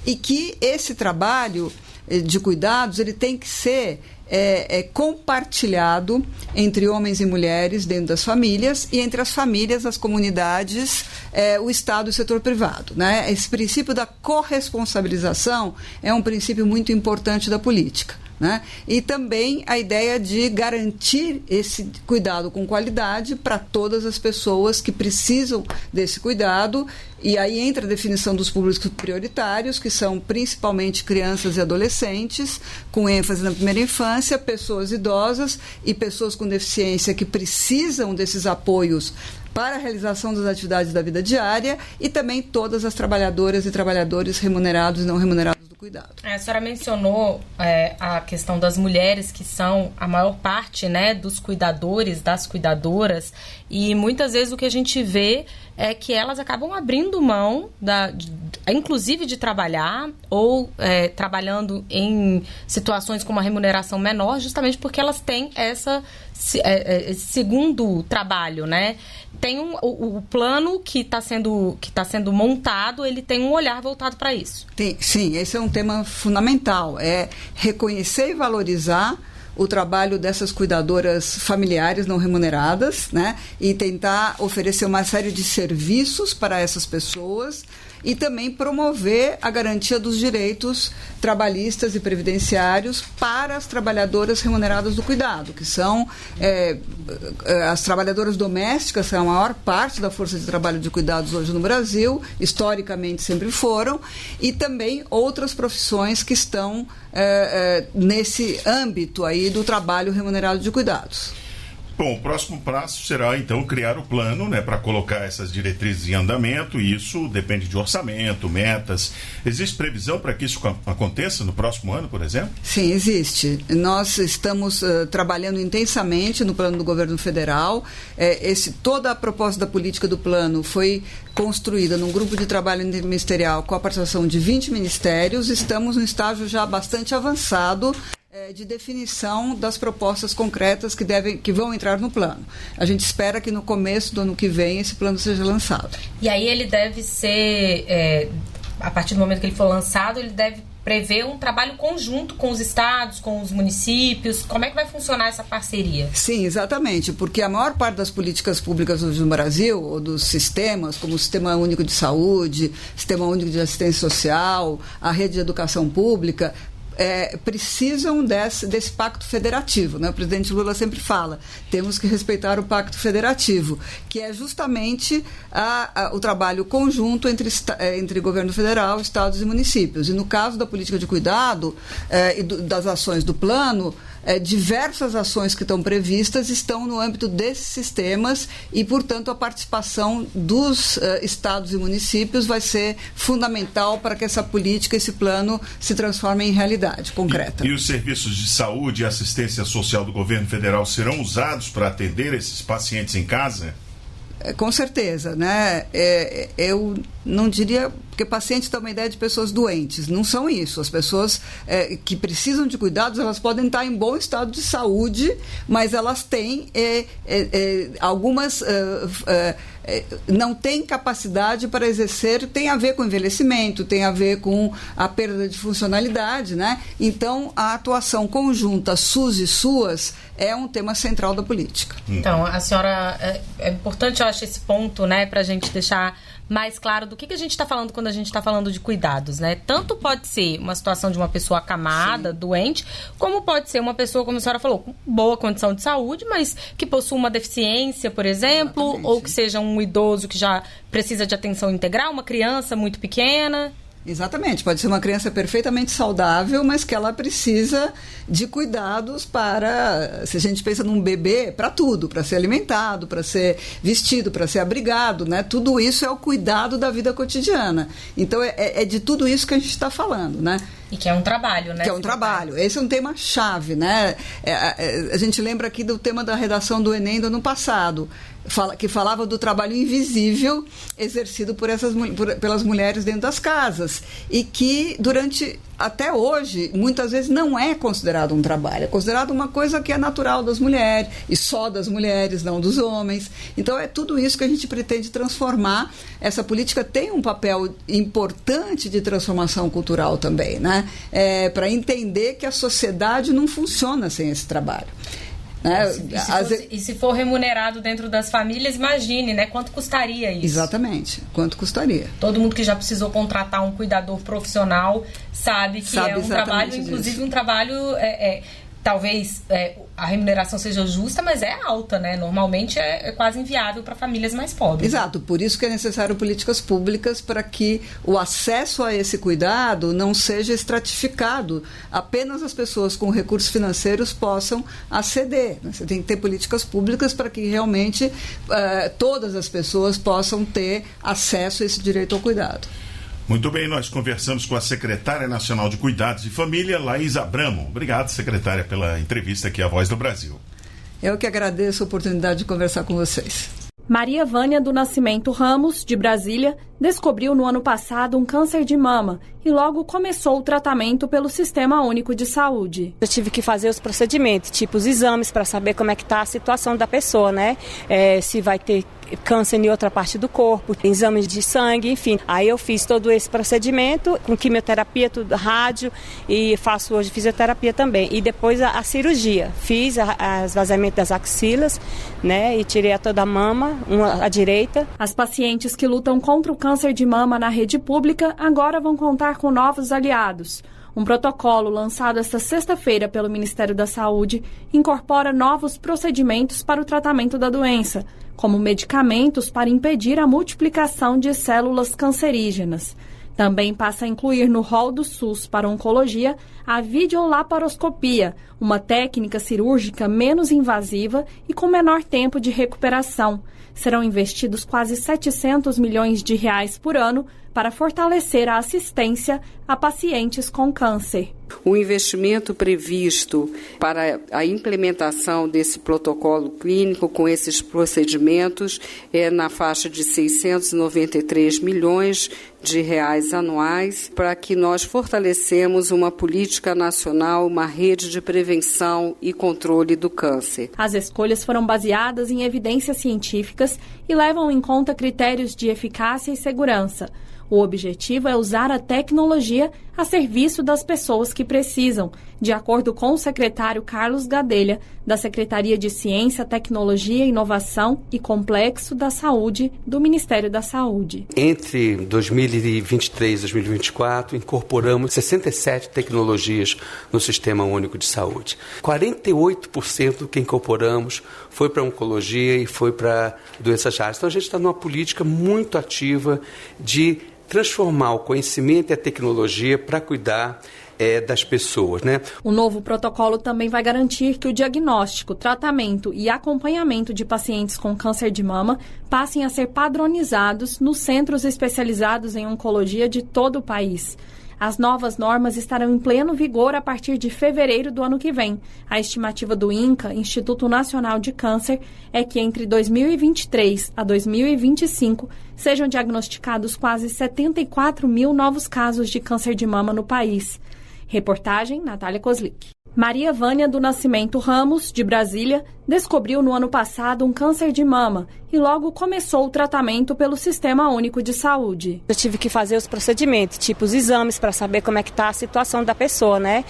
E que esse trabalho de cuidados ele tem que ser compartilhado entre homens e mulheres dentro das famílias e entre as famílias, as comunidades, o Estado e o setor privado, né? Esse princípio da corresponsabilização é um princípio muito importante da política, né? E também a ideia de garantir esse cuidado com qualidade para todas as pessoas que precisam desse cuidado. E aí entra a definição dos públicos prioritários, que são principalmente crianças e adolescentes, com ênfase na primeira infância, pessoas idosas e pessoas com deficiência que precisam desses apoios para a realização das atividades da vida diária, e também todas as trabalhadoras e trabalhadores remunerados e não remunerados do cuidado. A senhora mencionou a questão das mulheres, que são a maior parte, né, dos cuidadores, das cuidadoras, e muitas vezes o que a gente vê é que elas acabam abrindo mão, inclusive de trabalhar, ou trabalhando em situações com uma remuneração menor, justamente porque elas têm esse segundo trabalho, né? Tem o plano que está sendo montado, ele tem um olhar voltado para isso. Sim, esse é um tema fundamental, é reconhecer e valorizar o trabalho dessas cuidadoras familiares não remuneradas, né? E tentar oferecer uma série de serviços para essas pessoas e também promover a garantia dos direitos trabalhistas e previdenciários para as trabalhadoras remuneradas do cuidado, que são as trabalhadoras domésticas, que é a maior parte da força de trabalho de cuidados hoje no Brasil, historicamente sempre foram, e também outras profissões que estão nesse âmbito aí do trabalho remunerado de cuidados. Bom, o próximo passo será, então, criar o plano, né, para colocar essas diretrizes em andamento, e isso depende de orçamento, metas. Existe previsão para que isso aconteça no próximo ano, por exemplo? Sim, existe. Nós estamos trabalhando intensamente no plano do governo federal. Toda a proposta da política do plano foi construída num grupo de trabalho interministerial com a participação de 20 ministérios. Estamos num estágio já bastante avançado de definição das propostas concretas que vão entrar no plano. A gente espera que no começo do ano que vem esse plano seja lançado. E aí ele deve ser, a partir do momento que ele for lançado, ele deve prever um trabalho conjunto com os estados, com os municípios. Como é que vai funcionar essa parceria? Sim, exatamente, porque a maior parte das políticas públicas hoje no Brasil, ou dos sistemas, como o Sistema Único de Saúde, Sistema Único de Assistência Social, a rede de educação pública, precisam desse pacto federativo, né? O presidente Lula sempre fala, temos que respeitar o pacto federativo, que é justamente o trabalho conjunto entre governo federal, estados e municípios. E no caso da política de cuidado e das ações do plano, diversas ações que estão previstas estão no âmbito desses sistemas e, portanto, a participação dos estados e municípios vai ser fundamental para que essa política, esse plano, se transforme em realidade concreta. E os serviços de saúde e assistência social do governo federal serão usados para atender esses pacientes em casa? Com certeza, né? Eu não diria, porque pacientes têm uma ideia de pessoas doentes, não são isso. As pessoas que precisam de cuidados, elas podem estar em bom estado de saúde, mas elas têm algumas não têm capacidade para exercer, tem a ver com envelhecimento, tem a ver com a perda de funcionalidade, né? Então, a atuação conjunta SUS e SUAS é um tema central da política. Então, a senhora, é importante, eu acho, esse ponto, né, para a gente deixar mais claro do que a gente está falando quando a gente está falando de cuidados, né? Tanto pode ser uma situação de uma pessoa acamada, sim, doente, como pode ser uma pessoa, como a senhora falou, com boa condição de saúde, mas que possua uma deficiência, por exemplo, exatamente, ou que seja um idoso que já precisa de atenção integral, uma criança muito pequena. Exatamente, pode ser uma criança perfeitamente saudável, mas que ela precisa de cuidados para, se a gente pensa num bebê, para tudo, para ser alimentado, para ser vestido, para ser abrigado, né? Tudo isso é o cuidado da vida cotidiana. Então é de tudo isso que a gente está falando, né? E que é um trabalho, né? Que é um trabalho. Esse é um tema-chave, né? A gente lembra aqui do tema da redação do Enem do ano passado, que falava do trabalho invisível exercido pelas mulheres dentro das casas e que até hoje, muitas vezes não é considerado um trabalho, é considerado uma coisa que é natural das mulheres e só das mulheres, não dos homens. Então é tudo isso que a gente pretende transformar. Essa política tem um papel importante de transformação cultural também, né? Para entender que a sociedade não funciona sem esse trabalho. E se for remunerado dentro das famílias, imagine, né? Quanto custaria isso? Exatamente, quanto custaria. Todo mundo que já precisou contratar um cuidador profissional sabe que é um trabalho, inclusive disso. Um trabalho, talvez a remuneração seja justa, mas é alta, né? Normalmente é quase inviável para famílias mais pobres. Exato, por isso que é necessário políticas públicas para que o acesso a esse cuidado não seja estratificado. Apenas as pessoas com recursos financeiros possam aceder. Você tem que ter políticas públicas para que realmente todas as pessoas possam ter acesso a esse direito ao cuidado. Muito bem, nós conversamos com a secretária nacional de Cuidados e Família, Laís Abramo. Obrigado, secretária, pela entrevista aqui à Voz do Brasil. Eu que agradeço a oportunidade de conversar com vocês. Maria Vânia do Nascimento Ramos, de Brasília, descobriu no ano passado um câncer de mama e logo começou o tratamento pelo Sistema Único de Saúde. Eu tive que fazer os procedimentos, tipo os exames, para saber como é que está a situação da pessoa, né? Se vai ter câncer em outra parte do corpo, exames de sangue, enfim. Aí eu fiz todo esse procedimento com quimioterapia, tudo, rádio, e faço hoje fisioterapia também. E depois a cirurgia. Fiz esvaziamento das axilas, né? E tirei toda a mama, a direita. As pacientes que lutam contra o câncer de mama na rede pública agora vão contar com novos aliados. Um protocolo lançado esta sexta-feira pelo Ministério da Saúde incorpora novos procedimentos para o tratamento da doença, como medicamentos para impedir a multiplicação de células cancerígenas. Também passa a incluir no rol do SUS para oncologia a videolaparoscopia, uma técnica cirúrgica menos invasiva e com menor tempo de recuperação. Serão investidos quase 700 milhões de reais por ano para fortalecer a assistência a pacientes com câncer. O investimento previsto para a implementação desse protocolo clínico com esses procedimentos é na faixa de 693 milhões de reais anuais, para que nós fortalecemos uma política nacional, uma rede de prevenção e controle do câncer. As escolhas foram baseadas em evidências científicas e levam em conta critérios de eficácia e segurança. O objetivo é usar a tecnologia a serviço das pessoas que precisam, de acordo com o secretário Carlos Gadelha, da Secretaria de Ciência, Tecnologia, Inovação e Complexo da Saúde, do Ministério da Saúde. Entre 2023 e 2024, incorporamos 67 tecnologias no Sistema Único de Saúde. 48% do que incorporamos foi para oncologia e foi para doenças raras. Então a gente está numa política muito ativa de transformar o conhecimento e a tecnologia para cuidar das pessoas, né? O novo protocolo também vai garantir que o diagnóstico, tratamento e acompanhamento de pacientes com câncer de mama passem a ser padronizados nos centros especializados em oncologia de todo o país. As novas normas estarão em pleno vigor a partir de fevereiro do ano que vem. A estimativa do INCA, Instituto Nacional de Câncer, é que entre 2023 a 2025 sejam diagnosticados quase 74 mil novos casos de câncer de mama no país. Reportagem, Natália Kozlik. Maria Vânia do Nascimento Ramos, de Brasília, descobriu no ano passado um câncer de mama e logo começou o tratamento pelo Sistema Único de Saúde. Eu tive que fazer os procedimentos, tipo os exames, para saber como é que está a situação da pessoa, né?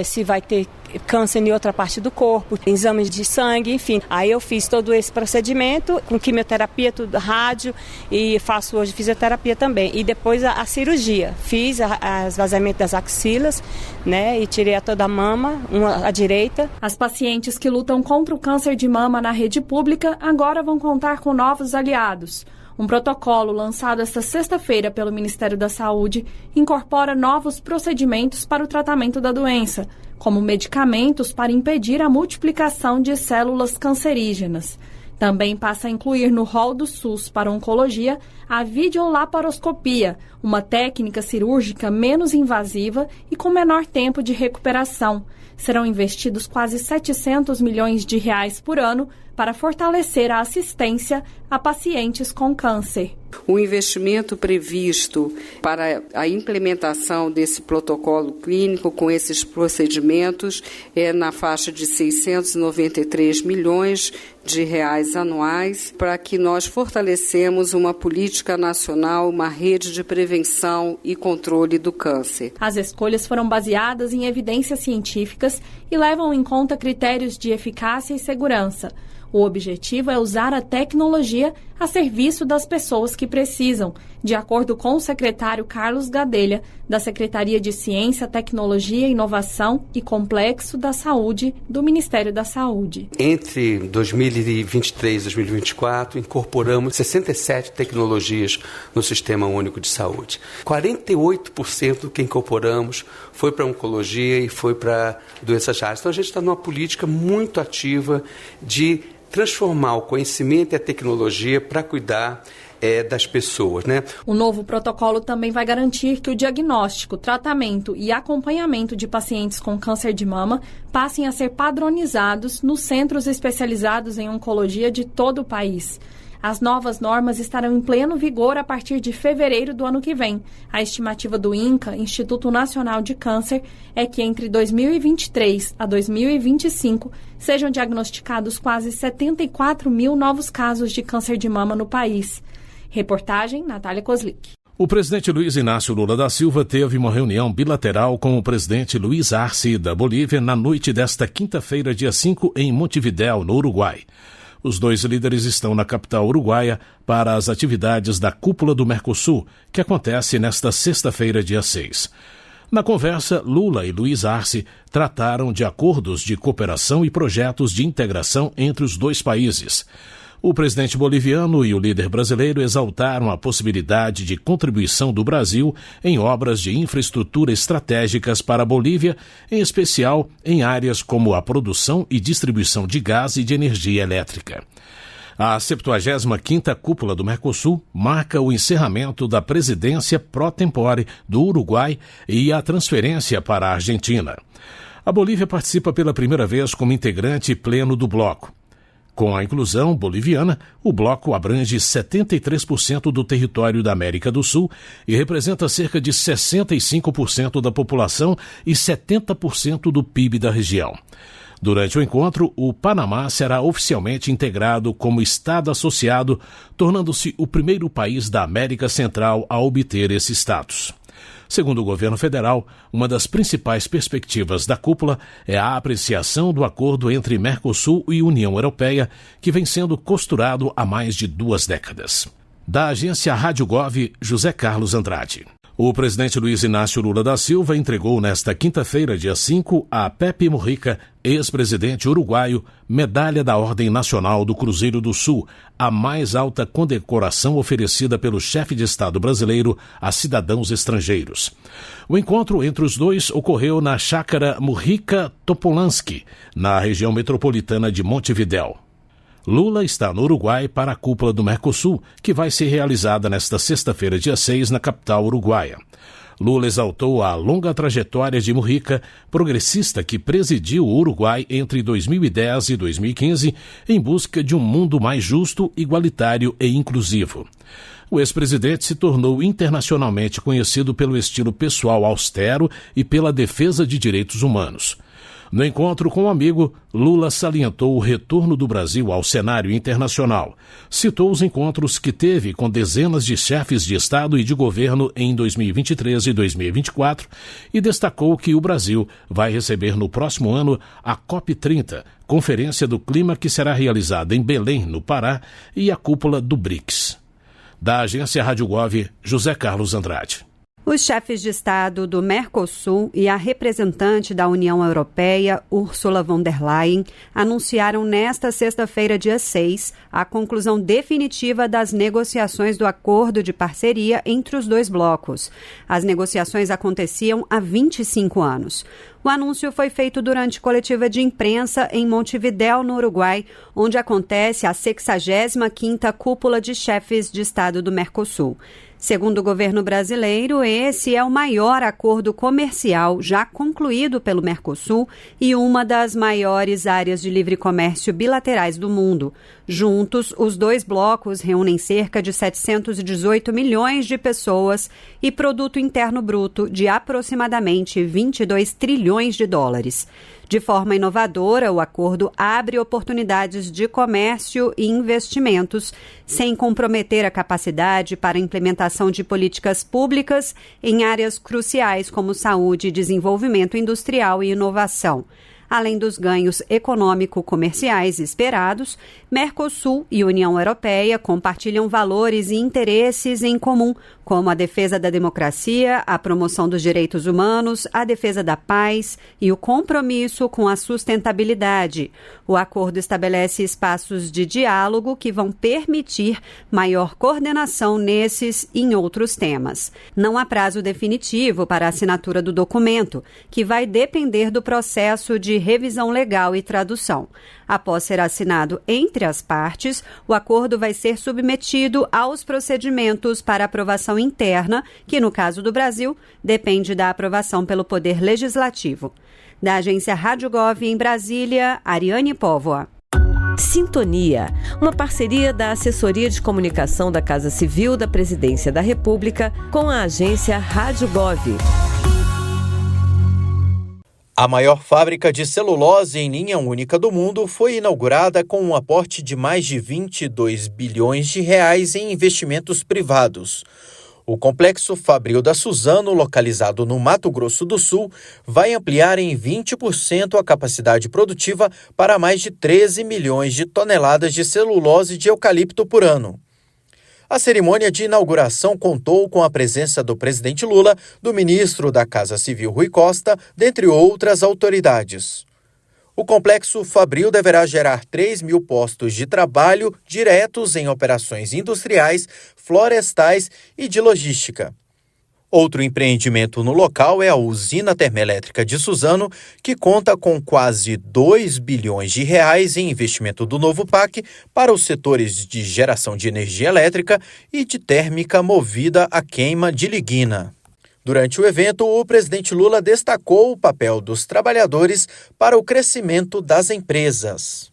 Se vai ter câncer em outra parte do corpo, exames de sangue, enfim. Aí eu fiz todo esse procedimento com quimioterapia, tudo, rádio, e faço hoje fisioterapia também. E depois a cirurgia. Fiz os vazamentos das axilas, né? E tirei toda a mama, a direita. As pacientes que lutam contra o câncer de mama na rede pública agora vão contar com novos aliados. Um protocolo lançado esta sexta-feira pelo Ministério da Saúde incorpora novos procedimentos para o tratamento da doença, como medicamentos para impedir a multiplicação de células cancerígenas. Também passa a incluir no rol do SUS para oncologia a videolaparoscopia, uma técnica cirúrgica menos invasiva e com menor tempo de recuperação. Serão investidos quase 700 milhões de reais por ano para fortalecer a assistência a pacientes com câncer. O investimento previsto para a implementação desse protocolo clínico com esses procedimentos é na faixa de 693 milhões de reais anuais, para que nós fortalecemos uma política nacional, uma rede de prevenção e controle do câncer. As escolhas foram baseadas em evidências científicas e levam em conta critérios de eficácia e segurança. O objetivo é usar a tecnologia a serviço das pessoas que precisam, de acordo com o secretário Carlos Gadelha, da Secretaria de Ciência, Tecnologia, Inovação e Complexo da Saúde, do Ministério da Saúde. Entre 2023 e 2024, incorporamos 67 tecnologias no Sistema Único de Saúde. 48% do que incorporamos foi para oncologia e foi para doenças raras. Então a gente está numa política muito ativa de transformar o conhecimento e a tecnologia para cuidar das pessoas, né? O novo protocolo também vai garantir que o diagnóstico, tratamento e acompanhamento de pacientes com câncer de mama passem a ser padronizados nos centros especializados em oncologia de todo o país. As novas normas estarão em pleno vigor a partir de fevereiro do ano que vem. A estimativa do INCA, Instituto Nacional de Câncer, é que entre 2023 a 2025 sejam diagnosticados quase 74 mil novos casos de câncer de mama no país. Reportagem, Natália Kozlik. O presidente Luiz Inácio Lula da Silva teve uma reunião bilateral com o presidente Luiz Arce da Bolívia na noite desta quinta-feira, dia 5, em Montevidéu, no Uruguai. Os dois líderes estão na capital uruguaia para as atividades da Cúpula do Mercosul, que acontece nesta sexta-feira, dia 6. Na conversa, Lula e Luiz Arce trataram de acordos de cooperação e projetos de integração entre os dois países. O presidente boliviano e o líder brasileiro exaltaram a possibilidade de contribuição do Brasil em obras de infraestrutura estratégicas para a Bolívia, em especial em áreas como a produção e distribuição de gás e de energia elétrica. A 75ª Cúpula do Mercosul marca o encerramento da presidência pró-tempore do Uruguai e a transferência para a Argentina. A Bolívia participa pela primeira vez como integrante pleno do bloco. Com a inclusão boliviana, o bloco abrange 73% do território da América do Sul e representa cerca de 65% da população e 70% do PIB da região. Durante o encontro, o Panamá será oficialmente integrado como Estado associado, tornando-se o primeiro país da América Central a obter esse status. Segundo o governo federal, uma das principais perspectivas da cúpula é a apreciação do acordo entre Mercosul e União Europeia, que vem sendo costurado há mais de 2 décadas. Da agência Rádio Gov, José Carlos Andrade. O presidente Luiz Inácio Lula da Silva entregou nesta quinta-feira, dia 5, a Pepe Mujica, ex-presidente uruguaio, Medalha da Ordem Nacional do Cruzeiro do Sul, a mais alta condecoração oferecida pelo chefe de Estado brasileiro a cidadãos estrangeiros. O encontro entre os dois ocorreu na chácara Mujica Topolansky, na região metropolitana de Montevidéu. Lula está no Uruguai para a cúpula do Mercosul, que vai ser realizada nesta sexta-feira, dia 6, na capital uruguaia. Lula exaltou a longa trajetória de Mujica, progressista que presidiu o Uruguai entre 2010 e 2015, em busca de um mundo mais justo, igualitário e inclusivo. O ex-presidente se tornou internacionalmente conhecido pelo estilo pessoal austero e pela defesa de direitos humanos. No encontro com o amigo, Lula salientou o retorno do Brasil ao cenário internacional. Citou os encontros que teve com dezenas de chefes de Estado e de governo em 2023 e 2024 e destacou que o Brasil vai receber no próximo ano a COP30, Conferência do Clima que será realizada em Belém, no Pará, e a cúpula do BRICS. Da agência Rádio Gov, José Carlos Andrade. Os chefes de Estado do Mercosul e a representante da União Europeia, Ursula von der Leyen, anunciaram nesta sexta-feira, dia 6, a conclusão definitiva das negociações do acordo de parceria entre os dois blocos. As negociações aconteciam há 25 anos. O anúncio foi feito durante coletiva de imprensa em Montevidéu, no Uruguai, onde acontece a 65ª Cúpula de Chefes de Estado do Mercosul. Segundo o governo brasileiro, esse é o maior acordo comercial já concluído pelo Mercosul e uma das maiores áreas de livre comércio bilaterais do mundo. Juntos, os dois blocos reúnem cerca de 718 milhões de pessoas e produto interno bruto de aproximadamente 22 trilhões de dólares. De forma inovadora, o acordo abre oportunidades de comércio e investimentos, sem comprometer a capacidade para a implementação de políticas públicas em áreas cruciais como saúde, desenvolvimento industrial e inovação. Além dos ganhos econômico-comerciais esperados, Mercosul e União Europeia compartilham valores e interesses em comum, como a defesa da democracia, a promoção dos direitos humanos, a defesa da paz e o compromisso com a sustentabilidade. O acordo estabelece espaços de diálogo que vão permitir maior coordenação nesses e em outros temas. Não há prazo definitivo para a assinatura do documento, que vai depender do processo de revisão legal e tradução. Após ser assinado entre as partes, o acordo vai ser submetido aos procedimentos para aprovação interna, que, no caso do Brasil, depende da aprovação pelo Poder Legislativo. Da agência Rádio Gov em Brasília, Ariane Póvoa. Sintonia, uma parceria da Assessoria de Comunicação da Casa Civil da Presidência da República com a agência Rádio Gov. A maior fábrica de celulose em linha única do mundo foi inaugurada com um aporte de mais de 22 bilhões de reais em investimentos privados. O complexo Fabril da Suzano, localizado no Mato Grosso do Sul, vai ampliar em 20% a capacidade produtiva para mais de 13 milhões de toneladas de celulose de eucalipto por ano. A cerimônia de inauguração contou com a presença do presidente Lula, do ministro da Casa Civil Rui Costa, dentre outras autoridades. O complexo Fabril deverá gerar 3 mil postos de trabalho diretos em operações industriais, florestais e de logística. Outro empreendimento no local é a usina termoelétrica de Suzano, que conta com quase R$2 bilhões em investimento do novo PAC para os setores de geração de energia elétrica e de térmica movida a queima de lignina. Durante o evento, o presidente Lula destacou o papel dos trabalhadores para o crescimento das empresas.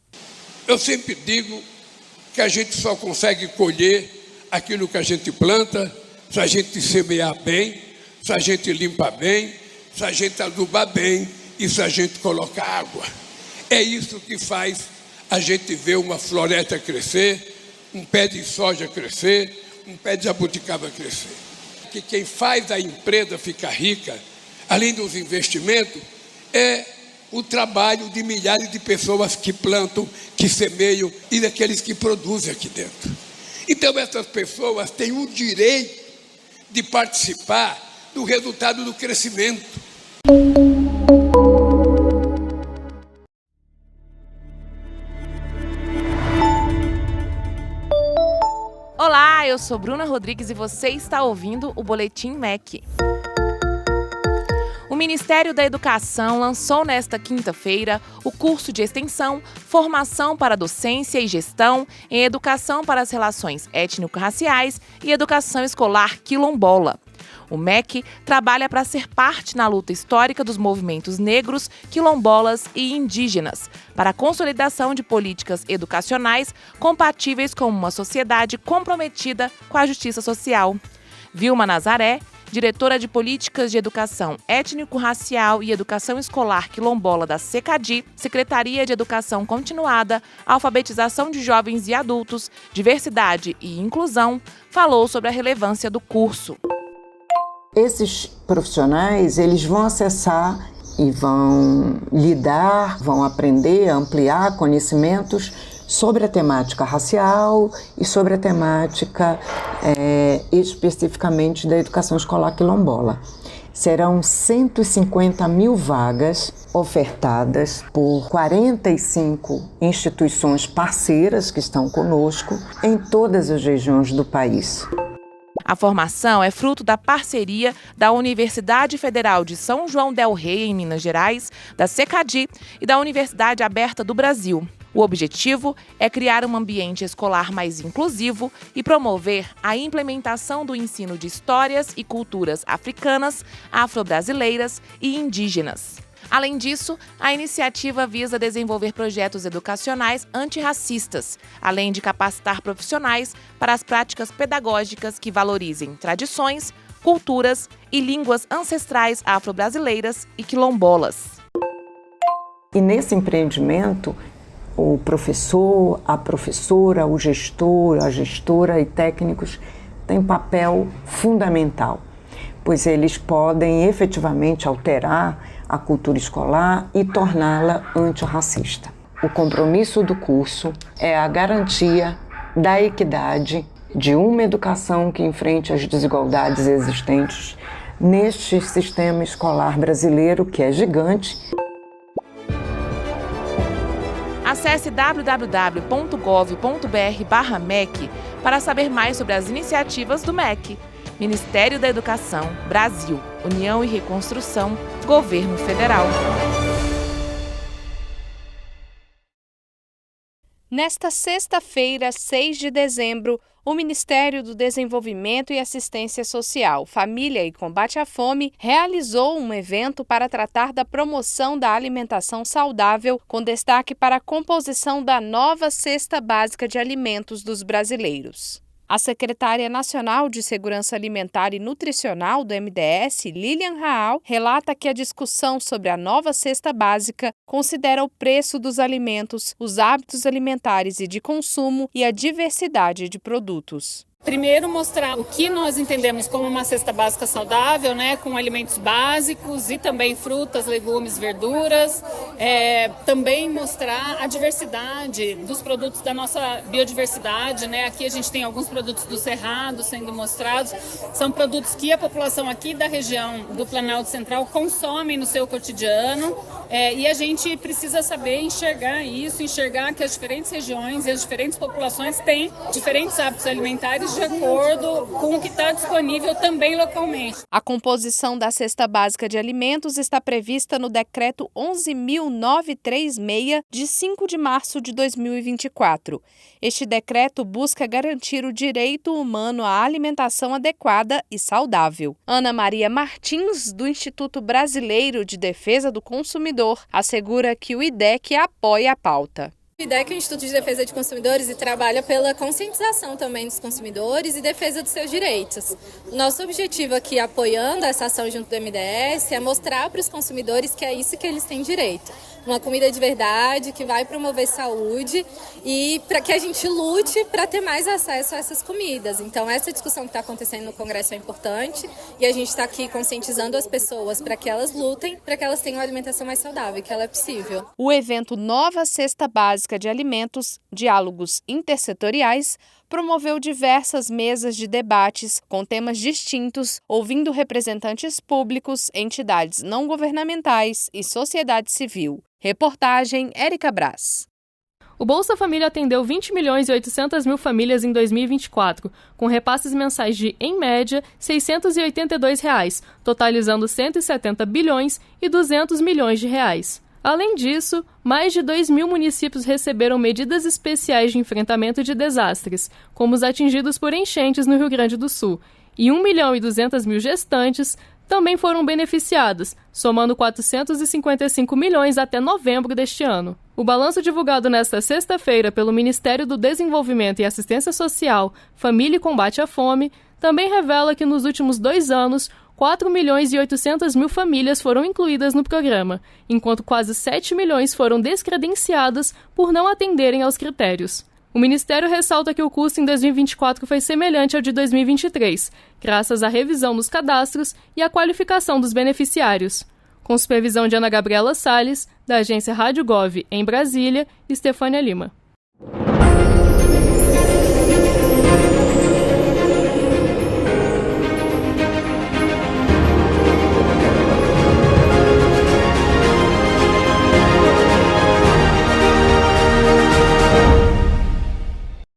Eu sempre digo que a gente só consegue colher aquilo que a gente planta, se a gente semear bem, se a gente limpar bem, se a gente adubar bem e se a gente colocar água. É isso que faz a gente ver uma floresta crescer, um pé de soja crescer, um pé de jabuticaba crescer. Que quem faz a empresa ficar rica, além dos investimentos, é o trabalho de milhares de pessoas que plantam, que semeiam e daqueles que produzem aqui dentro. Então essas pessoas têm o direito de participar do resultado do crescimento. Olá, eu sou Bruna Rodrigues e você está ouvindo o Boletim MEC. O Ministério da Educação lançou nesta quinta-feira o curso de extensão Formação para Docência e Gestão em Educação para as Relações Étnico-Raciais e Educação Escolar Quilombola. O MEC trabalha para ser parte na luta histórica dos movimentos negros, quilombolas e indígenas, para a consolidação de políticas educacionais compatíveis com uma sociedade comprometida com a justiça social. Vilma Nazaré, diretora de Políticas de Educação Étnico-Racial e Educação Escolar Quilombola da SECADI, Secretaria de Educação Continuada, Alfabetização de Jovens e Adultos, Diversidade e Inclusão, falou sobre a relevância do curso. Esses profissionais, eles vão acessar e vão lidar, vão aprender, ampliar conhecimentos sobre a temática racial e sobre a temática especificamente da educação escolar quilombola. Serão 150 mil vagas ofertadas por 45 instituições parceiras que estão conosco em todas as regiões do país. A formação é fruto da parceria da Universidade Federal de São João del Rei, em Minas Gerais, da SECADI e da Universidade Aberta do Brasil. O objetivo é criar um ambiente escolar mais inclusivo e promover a implementação do ensino de histórias e culturas africanas, afro-brasileiras e indígenas. Além disso, a iniciativa visa desenvolver projetos educacionais antirracistas, além de capacitar profissionais para as práticas pedagógicas que valorizem tradições, culturas e línguas ancestrais afro-brasileiras e quilombolas. E nesse empreendimento, o professor, a professora, o gestor, a gestora e técnicos têm papel fundamental, pois eles podem efetivamente alterar a cultura escolar e torná-la antirracista. O compromisso do curso é a garantia da equidade de uma educação que enfrente as desigualdades existentes neste sistema escolar brasileiro, que é gigante. Acesse www.gov.br/MEC para saber mais sobre as iniciativas do MEC. Ministério da Educação, Brasil, União e Reconstrução, Governo Federal. Nesta sexta-feira, 6 de dezembro, o Ministério do Desenvolvimento e Assistência Social, Família e Combate à Fome realizou um evento para tratar da promoção da alimentação saudável, com destaque para a composição da nova Cesta Básica de Alimentos dos brasileiros. A secretária nacional de Segurança Alimentar e Nutricional do MDS, Lilian Raal, relata que a discussão sobre a nova cesta básica considera o preço dos alimentos, os hábitos alimentares e de consumo e a diversidade de produtos. Primeiro, mostrar o que nós entendemos como uma cesta básica saudável, com alimentos básicos e também frutas, legumes, verduras. Também mostrar a diversidade dos produtos da nossa biodiversidade. Aqui a gente tem alguns produtos do Cerrado sendo mostrados. São produtos que a população aqui da região do Planalto Central consome no seu cotidiano. E a gente precisa saber enxergar que as diferentes regiões e as diferentes populações têm diferentes hábitos alimentares de acordo com o que está disponível também localmente. A composição da cesta básica de alimentos está prevista no Decreto 11.936, de 5 de março de 2024. Este decreto busca garantir o direito humano à alimentação adequada e saudável. Ana Maria Martins, do Instituto Brasileiro de Defesa do Consumidor, assegura que o IDEC apoia a pauta. O IDEC é o Instituto de Defesa de Consumidores e trabalha pela conscientização também dos consumidores e defesa dos seus direitos. O nosso objetivo aqui, apoiando essa ação junto do MDS, é mostrar para os consumidores que é isso que eles têm direito. Uma comida de verdade, que vai promover saúde e para que a gente lute para ter mais acesso a essas comidas. Então, essa discussão que está acontecendo no Congresso é importante e a gente está aqui conscientizando as pessoas para que elas lutem, para que elas tenham uma alimentação mais saudável, que ela é possível. O evento Nova Cesta Básica de Alimentos, Diálogos Intersetoriais, promoveu diversas mesas de debates com temas distintos, ouvindo representantes públicos, entidades não governamentais e sociedade civil. Reportagem Érica Braz. O Bolsa Família atendeu 20.800.000 famílias em 2024, com repasses mensais de, em média, R$ 682, totalizando 170 bilhões e 200 milhões de reais. Além disso, mais de 2.000 municípios receberam medidas especiais de enfrentamento de desastres, como os atingidos por enchentes no Rio Grande do Sul, e 1.200.000 gestantes também foram beneficiados, somando 455 milhões até novembro deste ano. O balanço divulgado nesta sexta-feira pelo Ministério do Desenvolvimento e Assistência Social, Família e Combate à Fome, também revela que nos últimos 2 anos, 4.800.000 famílias foram incluídas no programa, enquanto quase 7 milhões foram descredenciadas por não atenderem aos critérios. O Ministério ressalta que o custo em 2024 foi semelhante ao de 2023, graças à revisão dos cadastros e à qualificação dos beneficiários. Com supervisão de Ana Gabriela Salles, da agência Rádio Gov em Brasília, Estefânia Lima.